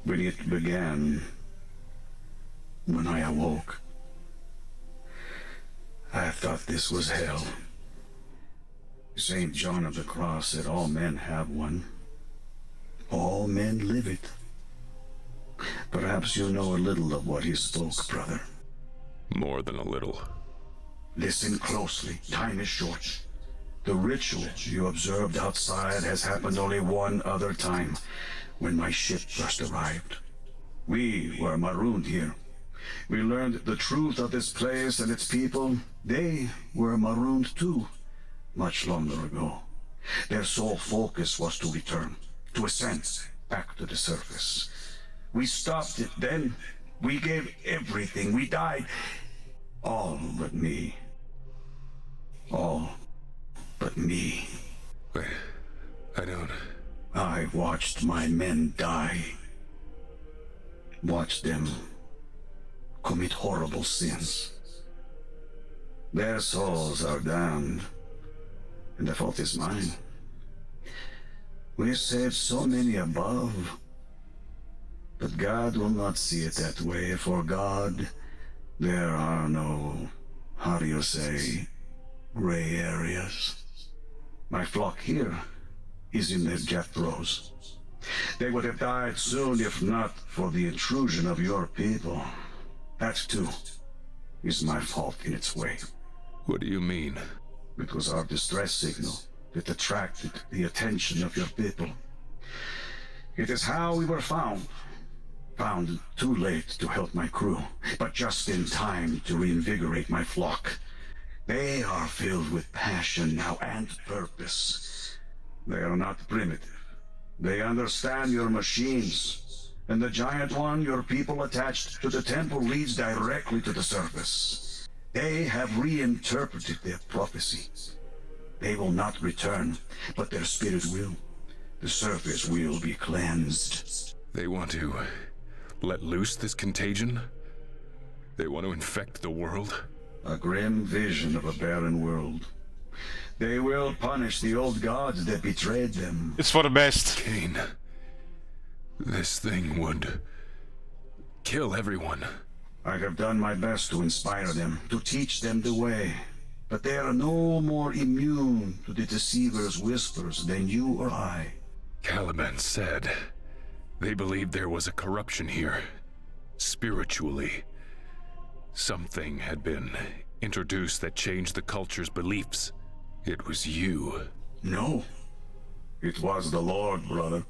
When it began, when I awoke, I thought this was hell. St. John of the Cross said all men have one. All men live it. Perhaps you know a little of what he spoke, brother. More than a little. Listen closely. Time is short. The ritual you observed outside has happened only one other time, when my ship first arrived. We were marooned here. We learned the truth of this place and its people. They were marooned too, much longer ago. Their sole focus was to return, to ascend back to the surface. We stopped it then. We gave everything. We died. All but me. All but me. Wait, I don't... I watched my men die. Watched them commit horrible sins. Their souls are damned, and the fault is mine. We saved so many above, but God will not see it that way. For God, there are no, how do you say, gray areas. My flock here is in their death throes. They would have died soon if not for the intrusion of your people. That too is my fault in its way. What do you mean? It was our distress signal that attracted the attention of your people. It is how we were found. Found too late to help my crew, but just in time to reinvigorate my flock. They are filled with passion now and purpose. They are not primitive. They understand your machines, and the giant one your people attached to the temple leads directly to the surface. They have reinterpreted their prophecy. They will not return, but their spirit will. The surface will be cleansed. They want to let loose this contagion? They want to infect the world? A grim vision of a barren world. They will punish the old gods that betrayed them. It's for the best. Cain, this thing would kill everyone. I have done my best to inspire them, to teach them the way. But they are no more immune to the deceiver's whispers than you or I. Caliban said they believed there was a corruption here, spiritually. Something had been introduced that changed the culture's beliefs. It was you. No. It was the Lord, brother.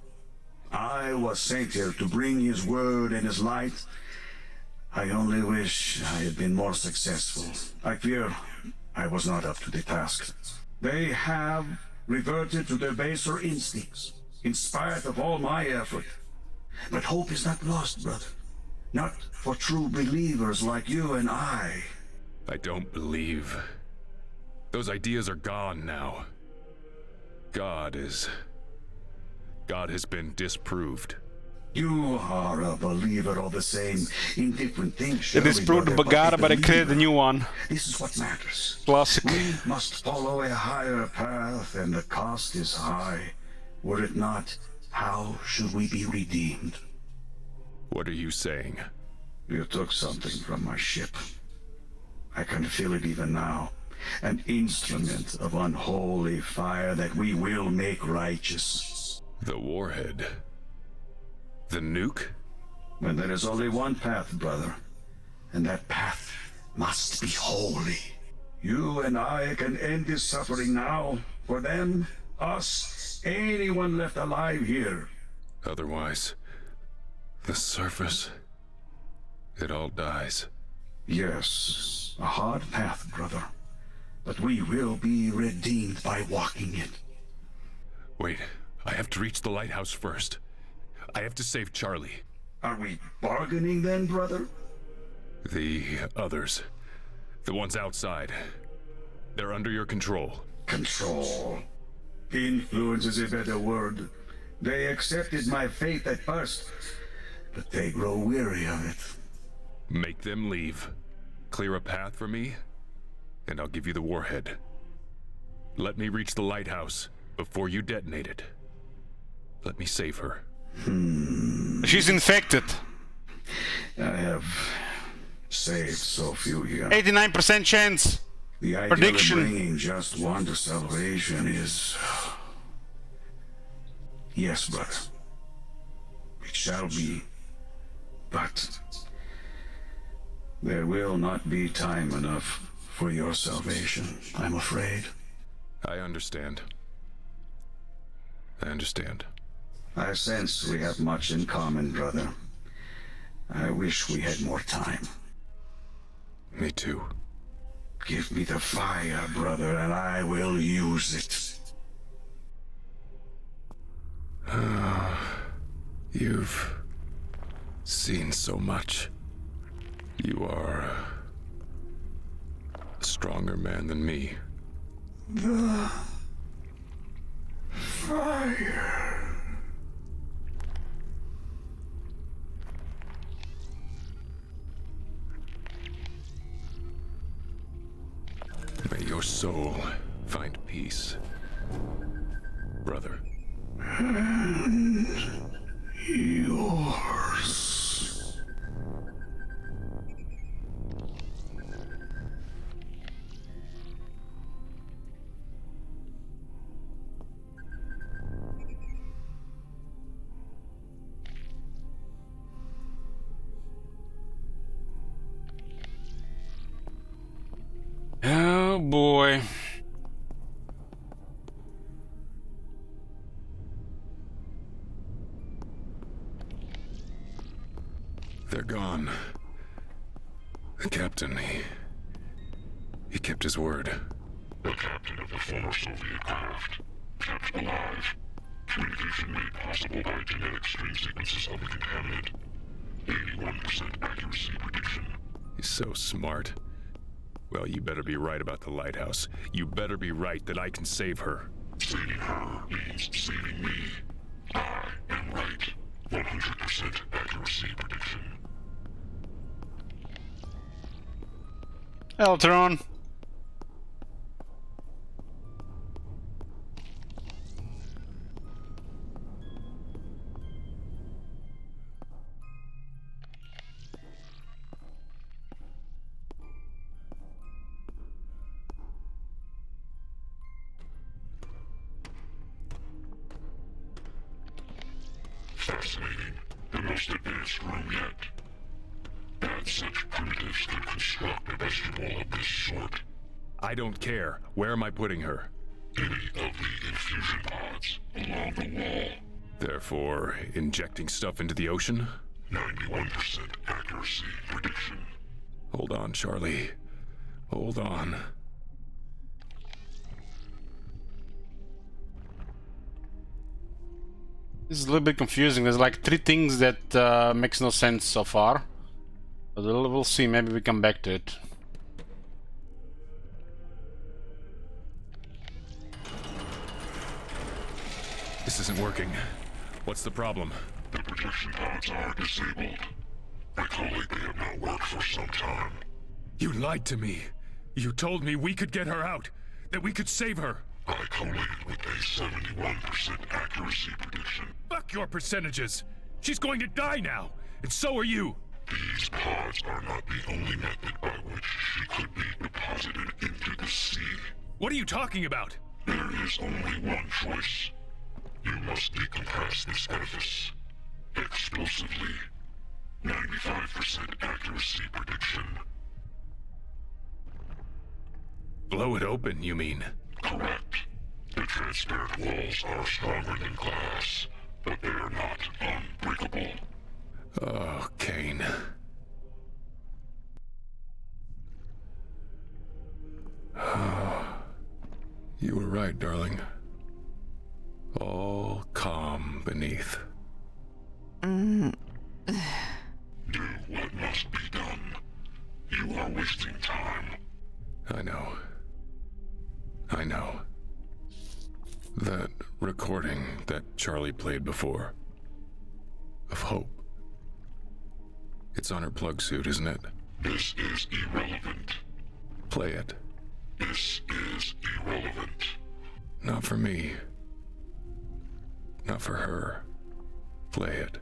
I was sent here to bring his word and his light. I only wish I had been more successful. I fear I was not up to the task. They have reverted to their baser instincts, in spite of all my effort. But hope is not lost, brother. Not for true believers like you and I. I don't believe. Those ideas are gone now. God has been disproved. You are a believer all the same, in different things. They disproved the Bagada, but they created a new one. This is what matters. Classic. We must follow a higher path, and the cost is high. Were it not, how should we be redeemed? What are you saying? You took something from my ship. I can feel it even now. an instrument of unholy fire that we will make righteous. The warhead? The nuke? When there is only one path, brother, and that path must be holy. You and I can end this suffering now. For them, us, anyone left alive here. Otherwise, the surface, it all dies. Yes, a hard path, brother. But we will be redeemed by walking it. Wait, I have to reach the lighthouse first. I have to save Charlie. Are we bargaining then, brother? The others. The ones outside. They're under your control. Control. Influence is a better word. They accepted my faith at first, but they grow weary of it. Make them leave. Clear a path for me, and I'll give you the warhead. Let me reach the lighthouse before you detonate it. Let me save her. She's infected. I have saved so few here. 89% chance. The idea Prediction. of bringing just one to salvation is... Yes, brother. It shall be. But there will not be time enough for your salvation, I'm afraid. I understand. I understand. I sense we have much in common, brother. I wish we had more time. Me too. Give me the fire, brother, and I will use it. You've seen so much. You are a stronger man than me. The fire. May your soul find peace, brother. And yours. Oh boy. They're gone. The captain, he kept his word. The captain of the former Soviet craft, kept alive. Communication made possible by genetic string sequences of the contaminant. 81% accuracy prediction. He's so smart. Well, you better be right about the lighthouse. You better be right that I can save her. Saving her means saving me. I am right. 100% accuracy prediction. Eltron. Fascinating. The most advanced room yet. Add such primitives could construct a vegetable of this sort. I don't care. Where am I putting her? Any of the infusion pods along the wall. Therefore, injecting stuff into the ocean? 91% accuracy prediction. Hold on, Charlie. Hold on. This is a little bit confusing. There's like 3 things that makes no sense so far. But we'll see. Maybe we come back to it. This isn't working. What's the problem? The protection pods are disabled. I collate they have not worked for some time. You lied to me. You told me we could get her out. That we could save her. I collated with a 71% accuracy prediction. Fuck your percentages. She's going to die now. And so are you. These pods are not the only method by which she could be deposited into the sea. What are you talking about? There is only one choice. You must decompress this edifice. Explosively. 95% accuracy prediction. Blow it open, you mean? Correct. The transparent walls are stronger than glass, but they are not unbreakable. Oh, Kane. You were right, darling. All calm beneath. Do what must be done. You are wasting time. I know. I know. That recording that Charlie played before. Of hope. It's on her plug suit, isn't it? This is irrelevant. Play it. This is irrelevant. Not for me. Not for her. Play it.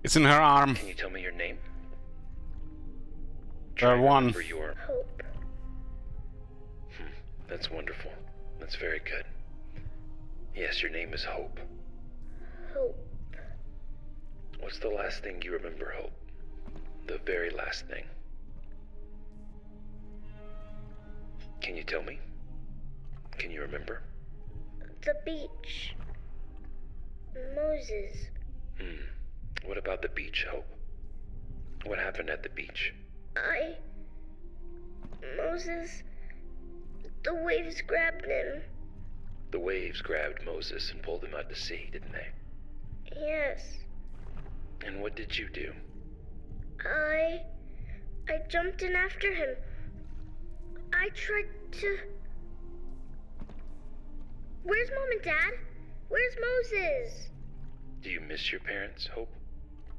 It's in her arm. Can you tell me your name? One. For your Hope. That's wonderful. That's very good. Yes, your name is Hope. Hope. What's the last thing you remember, Hope? The very last thing. Can you tell me? Can you remember? The beach. Moses. What about the beach, Hope? What happened at the beach? Moses... The waves grabbed him. The waves grabbed Moses and pulled him out to sea, didn't they? Yes. And what did you do? I jumped in after him. I tried to... Where's Mom and Dad? Where's Moses? Do you miss your parents, Hope?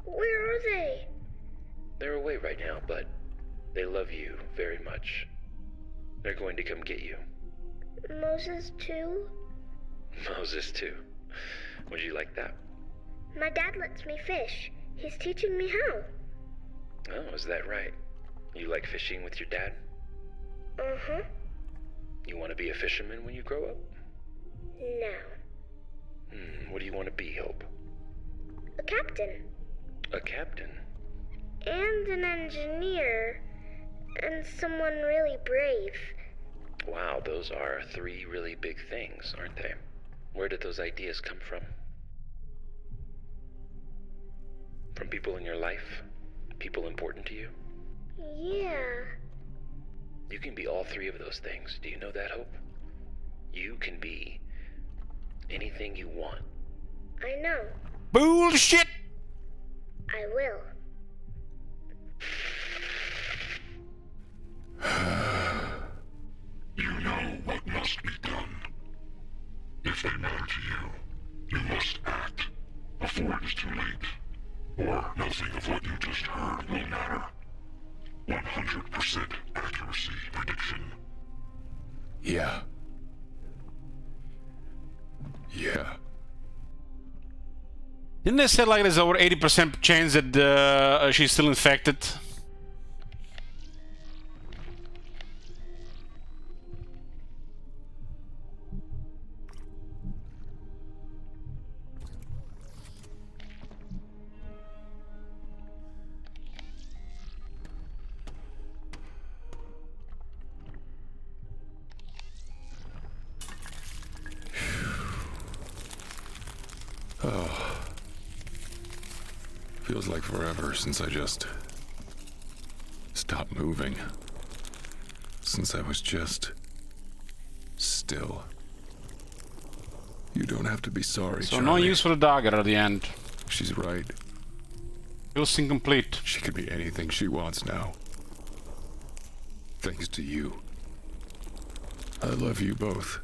Where are they? They're away right now, but they love you very much. They're going to come get you. Moses too? Moses too. Would you like that? My dad lets me fish. He's teaching me how. Oh, is that right? You like fishing with your dad? Uh-huh. You want to be a fisherman when you grow up? No. What do you want to be, Hope? A captain. A captain? And an engineer. And someone really brave. Wow, those are 3 really big things, aren't they? Where did those ideas come from? From people in your life? People important to you? Yeah. You can be all 3 of those things. Do you know that, Hope? You can be anything you want. I know. Bullshit! I will. You know what must be done. If they matter to you, you must act before it is too late. Or nothing of what you just heard will matter. 100% accuracy prediction. Yeah. Yeah. Didn't they say like there's over 80% chance that she's still infected? Oh. Feels like forever since I just stopped moving. Since I was just still. You don't have to be sorry, So Charlie. no use for the dagger at the end. She's right. Feels incomplete. She can be anything she wants now. Thanks to you. I love you both.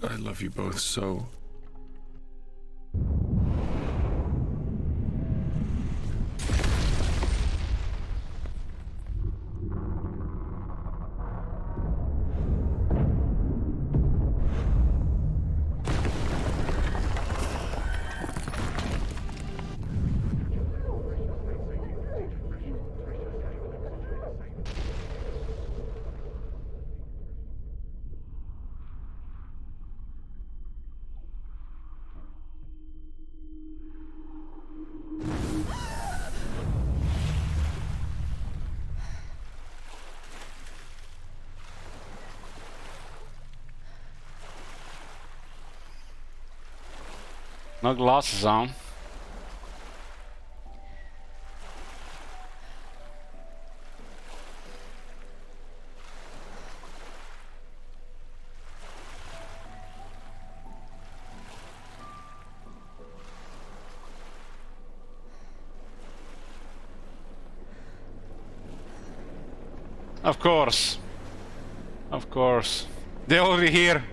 I love you both so. No glasses on. Of course. Of course. They're already here.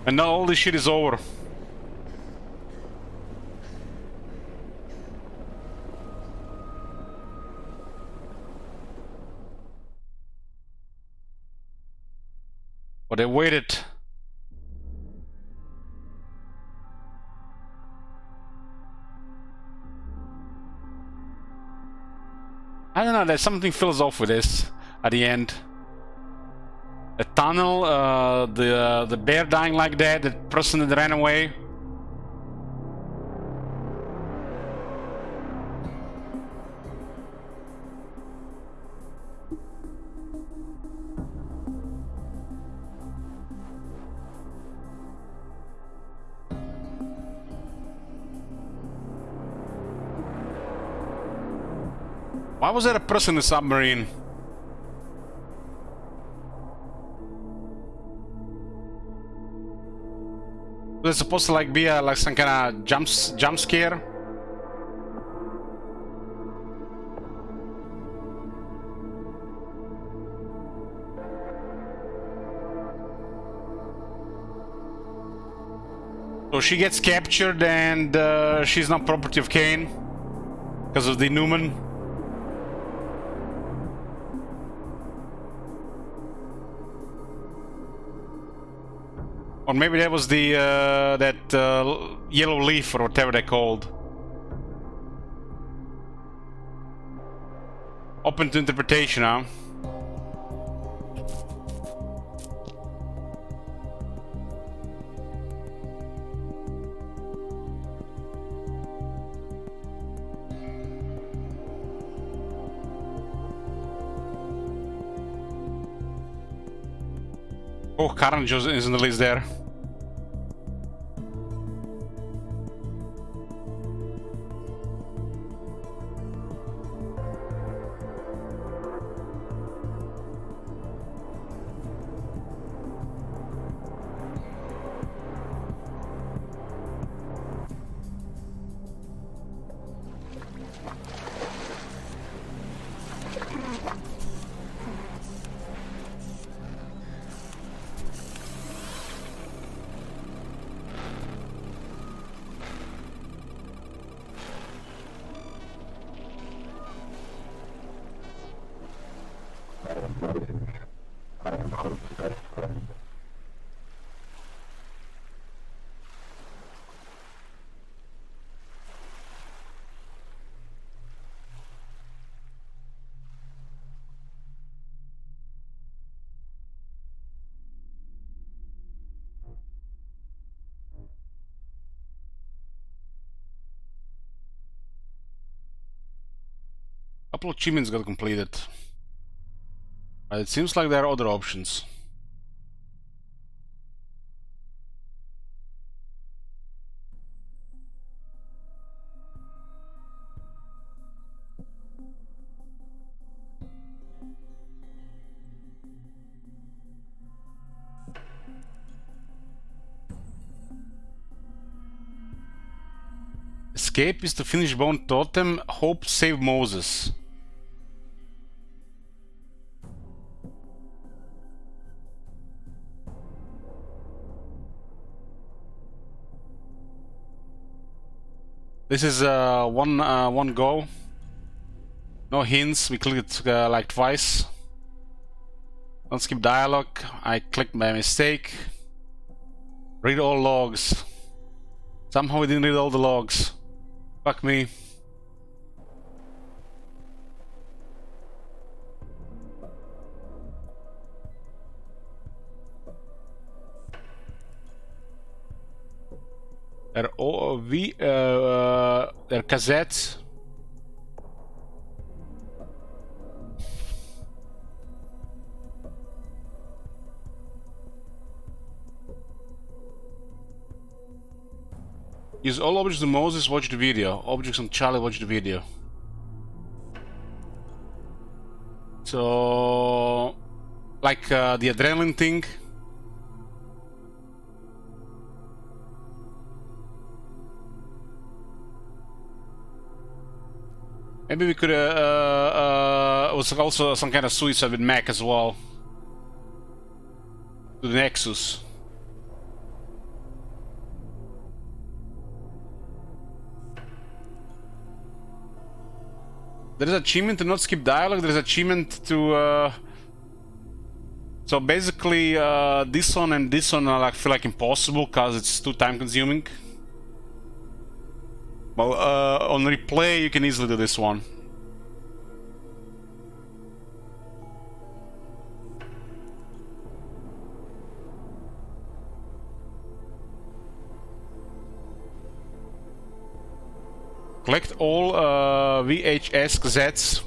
And now all this shit is over. But they waited. I don't know, there's something feels off with this at the end. A tunnel, the bear dying like that, the person that ran away. Why was there a person in the submarine? Was it supposed to like be a, like some kind of jump scare? So she gets captured and she's not property of Kane because of the Newman. Or maybe that was the yellow leaf or whatever they're called. Open to interpretation, huh? Oh, Carnage is in the list there. Couple of achievements got completed. But it seems like there are other options. Escape is to finish Bone Totem. Hope save Moses. This is one go. No hints. We clicked it like twice. Don't skip dialogue. I clicked by mistake. Read all logs. Somehow we didn't read all the logs. Fuck me. They're cassettes. Use all objects on Moses, watch the video. Objects on Charlie, watch the video. So... like the adrenaline thing. Maybe we could, it was also some kind of suicide with Mac as well. To the Nexus. There is achievement to not skip dialogue, there is achievement to, so basically, this one and this one I feel like impossible because it's too time consuming. Well, on replay you can easily do this one. Collect all VHS cassettes.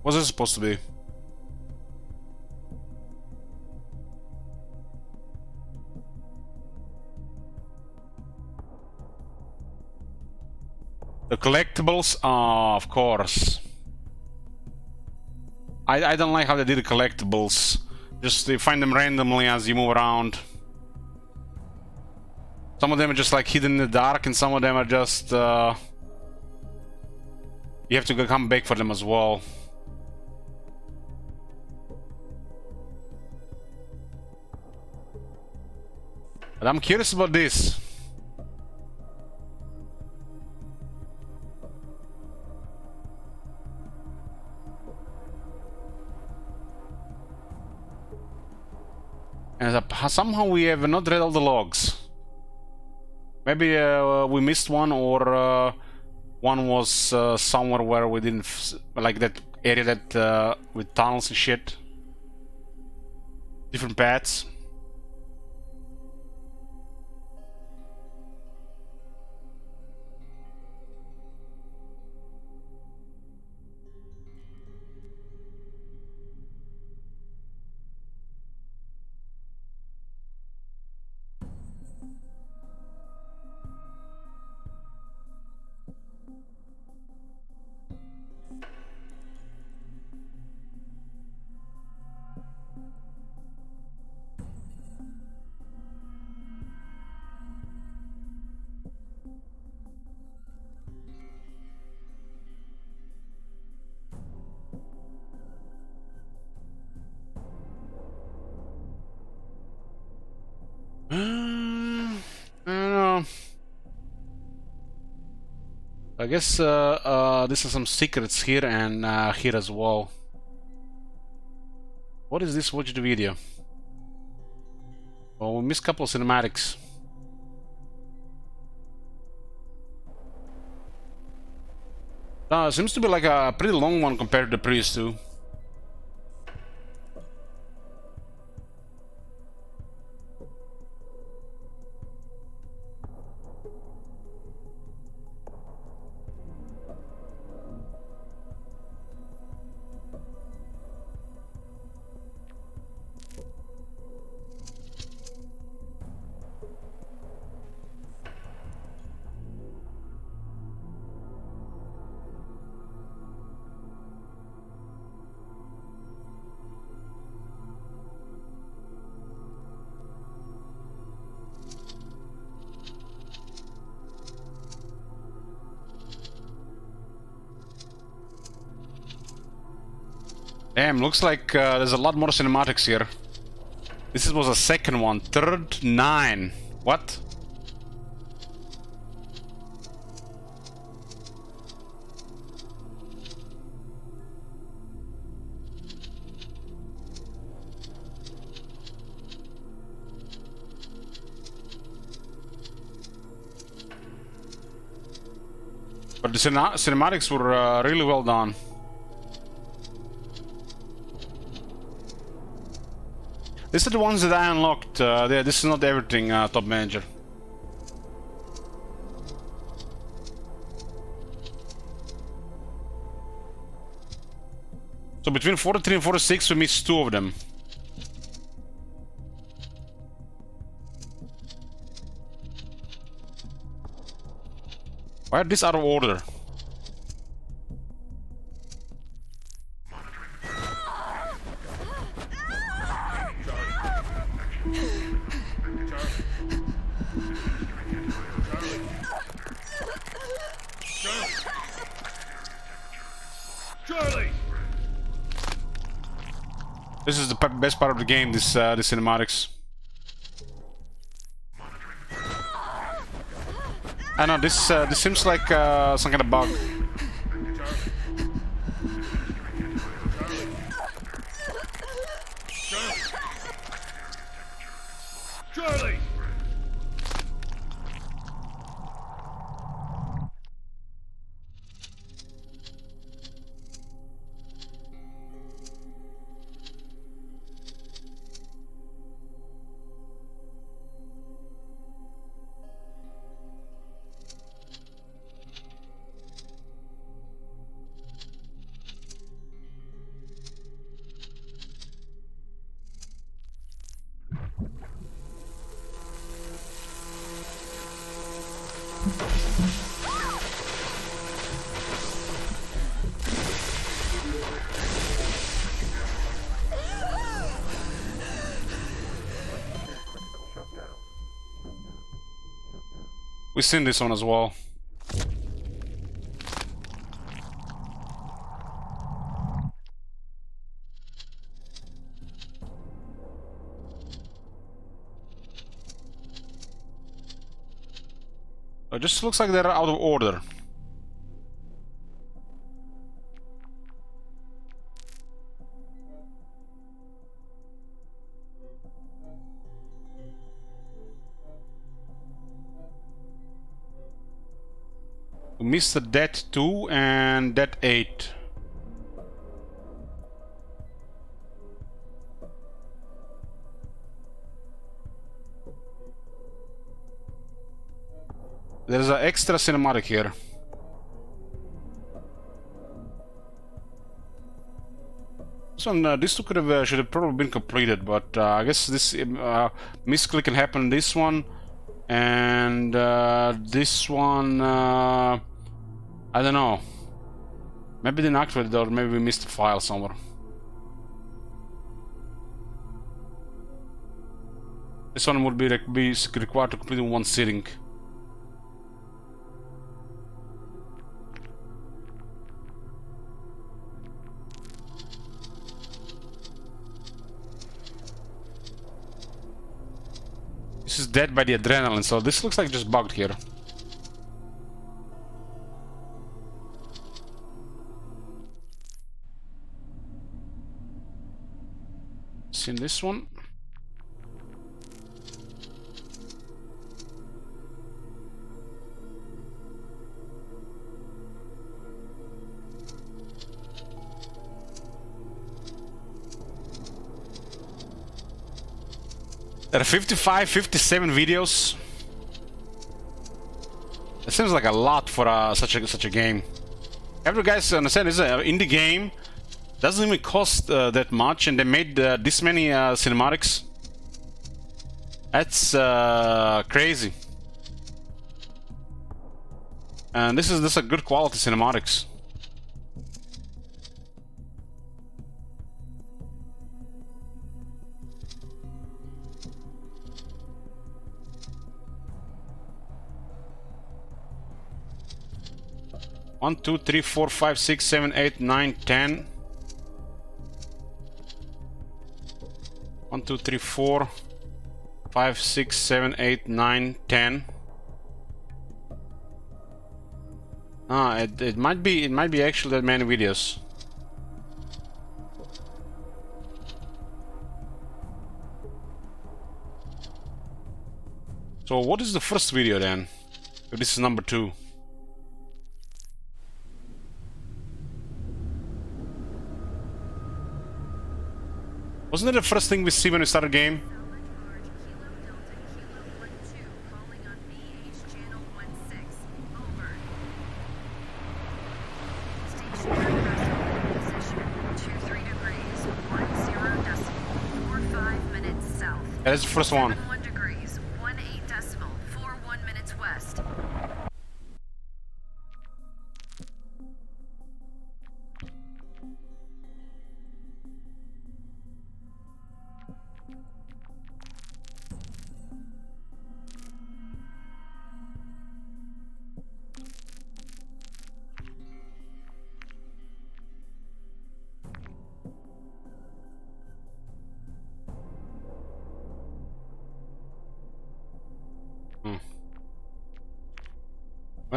What's this supposed to be? The collectibles? Oh, of course. I don't like how they did the collectibles. Just you find them randomly as you move around. Some of them are just like hidden in the dark, and some of them are just you have to come back for them as well. But I'm curious about this. And somehow we have not read all the logs. Maybe we missed one, or one was somewhere where we didn't like that area that with tunnels and shit. Different paths. I don't know. I guess this is some secrets here and here as well. What is this? Watch the video. Oh, we missed a couple of cinematics. It seems to be like a pretty long one compared to the previous two. Damn, looks like there's a lot more cinematics here. This was a second one. Third 9. What? But the cinematics were really well done. These are the ones that I unlocked. This is not everything, Top Manager. So between 43 and 46 we missed 2 of them. Why are these out of order? Charlie! This is the best part of the game, this the cinematics. I know this seems like some kind of bug. Charlie! We've seen this one as well. It just looks like they're out of order. We missed the Det 2 and Det 8. There's an extra cinematic here. So these two should have probably been completed, but I guess this misclick can happen in this one, and this one I don't know. Maybe they didn't activate it, or maybe we missed a file somewhere. This one would be required to complete in one sitting. This is dead by the adrenaline, so this looks like just bugged here. Seen this one. There are 55, 57 videos. It seems like a lot for such a game. Every guys understand this is an indie game. Doesn't even cost that much, and they made this many cinematics. That's crazy. And this is a good quality cinematics. One, 2, 3, 4, 5, 6, 7, 8, 9, 10. 1, 2, 3, 4, 5, 6, 7, 8, 9, 10. It might be actually that many videos. So what is the first video then? If this is number 2. Wasn't it the first thing we see when we start a game? That's the first one.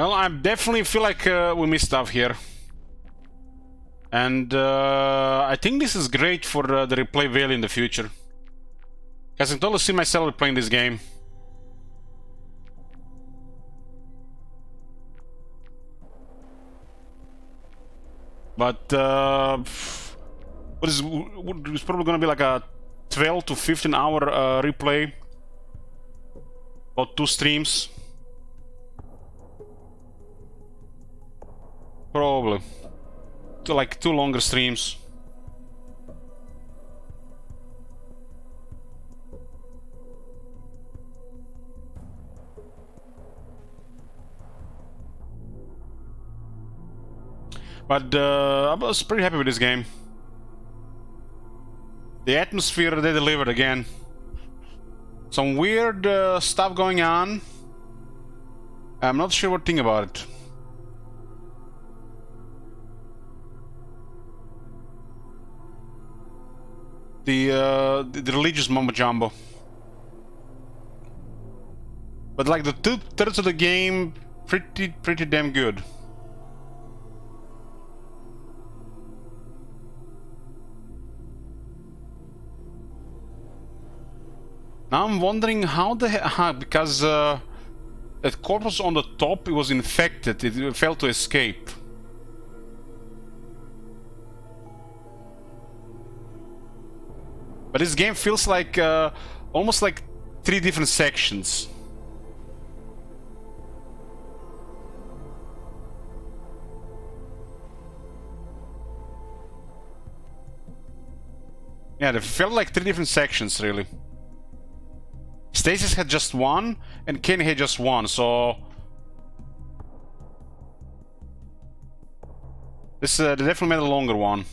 Well, I definitely feel like we missed stuff here. And I think this is great for the replay value in the future. Because I can totally see myself playing this game. But it's probably gonna be like a 12 to 15 hour replay. About 2 streams. Probably. Like 2 longer streams. But I was pretty happy with this game. The atmosphere they delivered again. Some weird stuff going on. I'm not sure what to think about it. The religious mumbo jumbo. But like the 2/3 of the game, pretty damn good. Now I'm wondering how the heck, because that corpse on the top, it was infected, it failed to escape. But this game feels like almost like 3 different sections. Yeah, they felt like 3 different sections, really. STASIS had just 1, and Kenny had just 1, so... This they definitely made a longer one.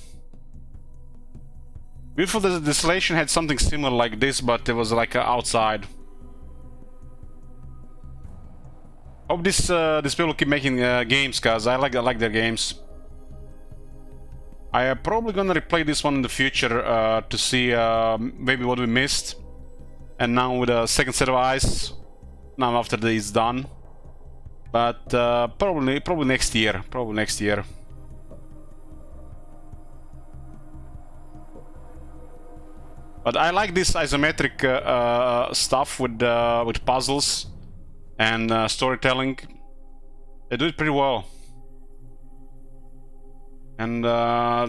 Beautiful Desolation had something similar like this, but it was like outside. Hope these people keep making games, cause I like their games. I am probably gonna replay this one in the future to see maybe what we missed. And now with a second set of eyes, now after this is done. But probably next year. Probably next year. But I like this isometric stuff with puzzles and storytelling. They do it pretty well. And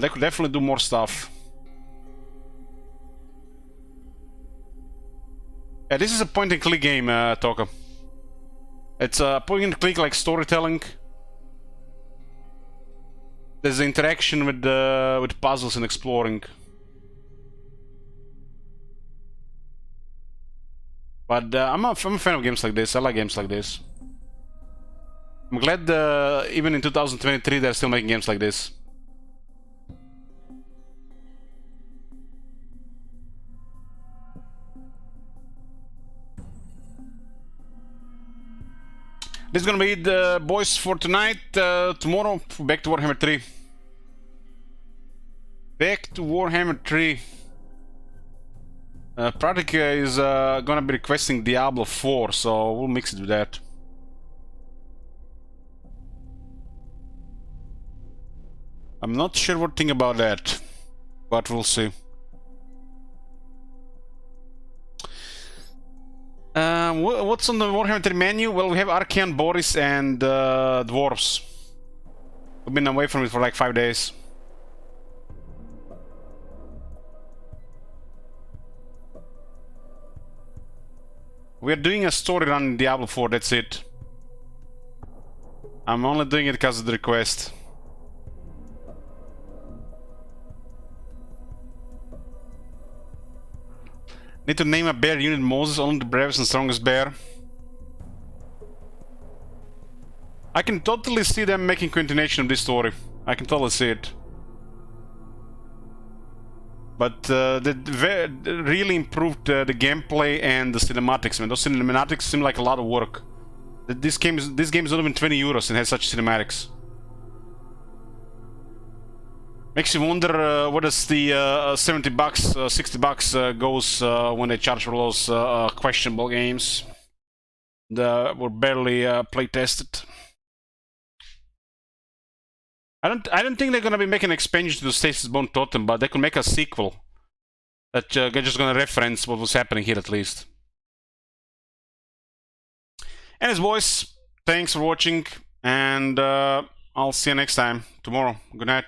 they could definitely do more stuff. Yeah, this is a point-and-click game, Toka. It's a point-and-click like storytelling. There's interaction with puzzles and exploring. But I'm a fan of games like this. I like games like this. I'm glad even in 2023 they're still making games like this. This is gonna be the boys for tonight. Tomorrow, back to Warhammer 3. Back to Warhammer 3. Pratik is gonna be requesting Diablo 4, so we'll mix it with that. I'm not sure what to think about that, but we'll see. What's on the Warhammer 3 menu? Well, we have Archean, Boris, and Dwarves. We've been away from it for like 5 days. We're doing a story run in Diablo 4, that's it. I'm only doing it because of the request. Need to name a bear unit Moses, only the bravest and strongest bear. I can totally see them making continuation of this story. I can totally see it. But they really improved the gameplay and the cinematics. Man, those cinematics seem like a lot of work. This game is not even 20 euros and has such cinematics. Makes you wonder what does the $70, $60 goes when they charge for those questionable games that were barely play tested. I don't think they're gonna be making an expansion to the Stasis Bone Totem, but they could make a sequel that just gonna reference what was happening here at least. Anyways, boys, thanks for watching, and I'll see you next time tomorrow. Good night.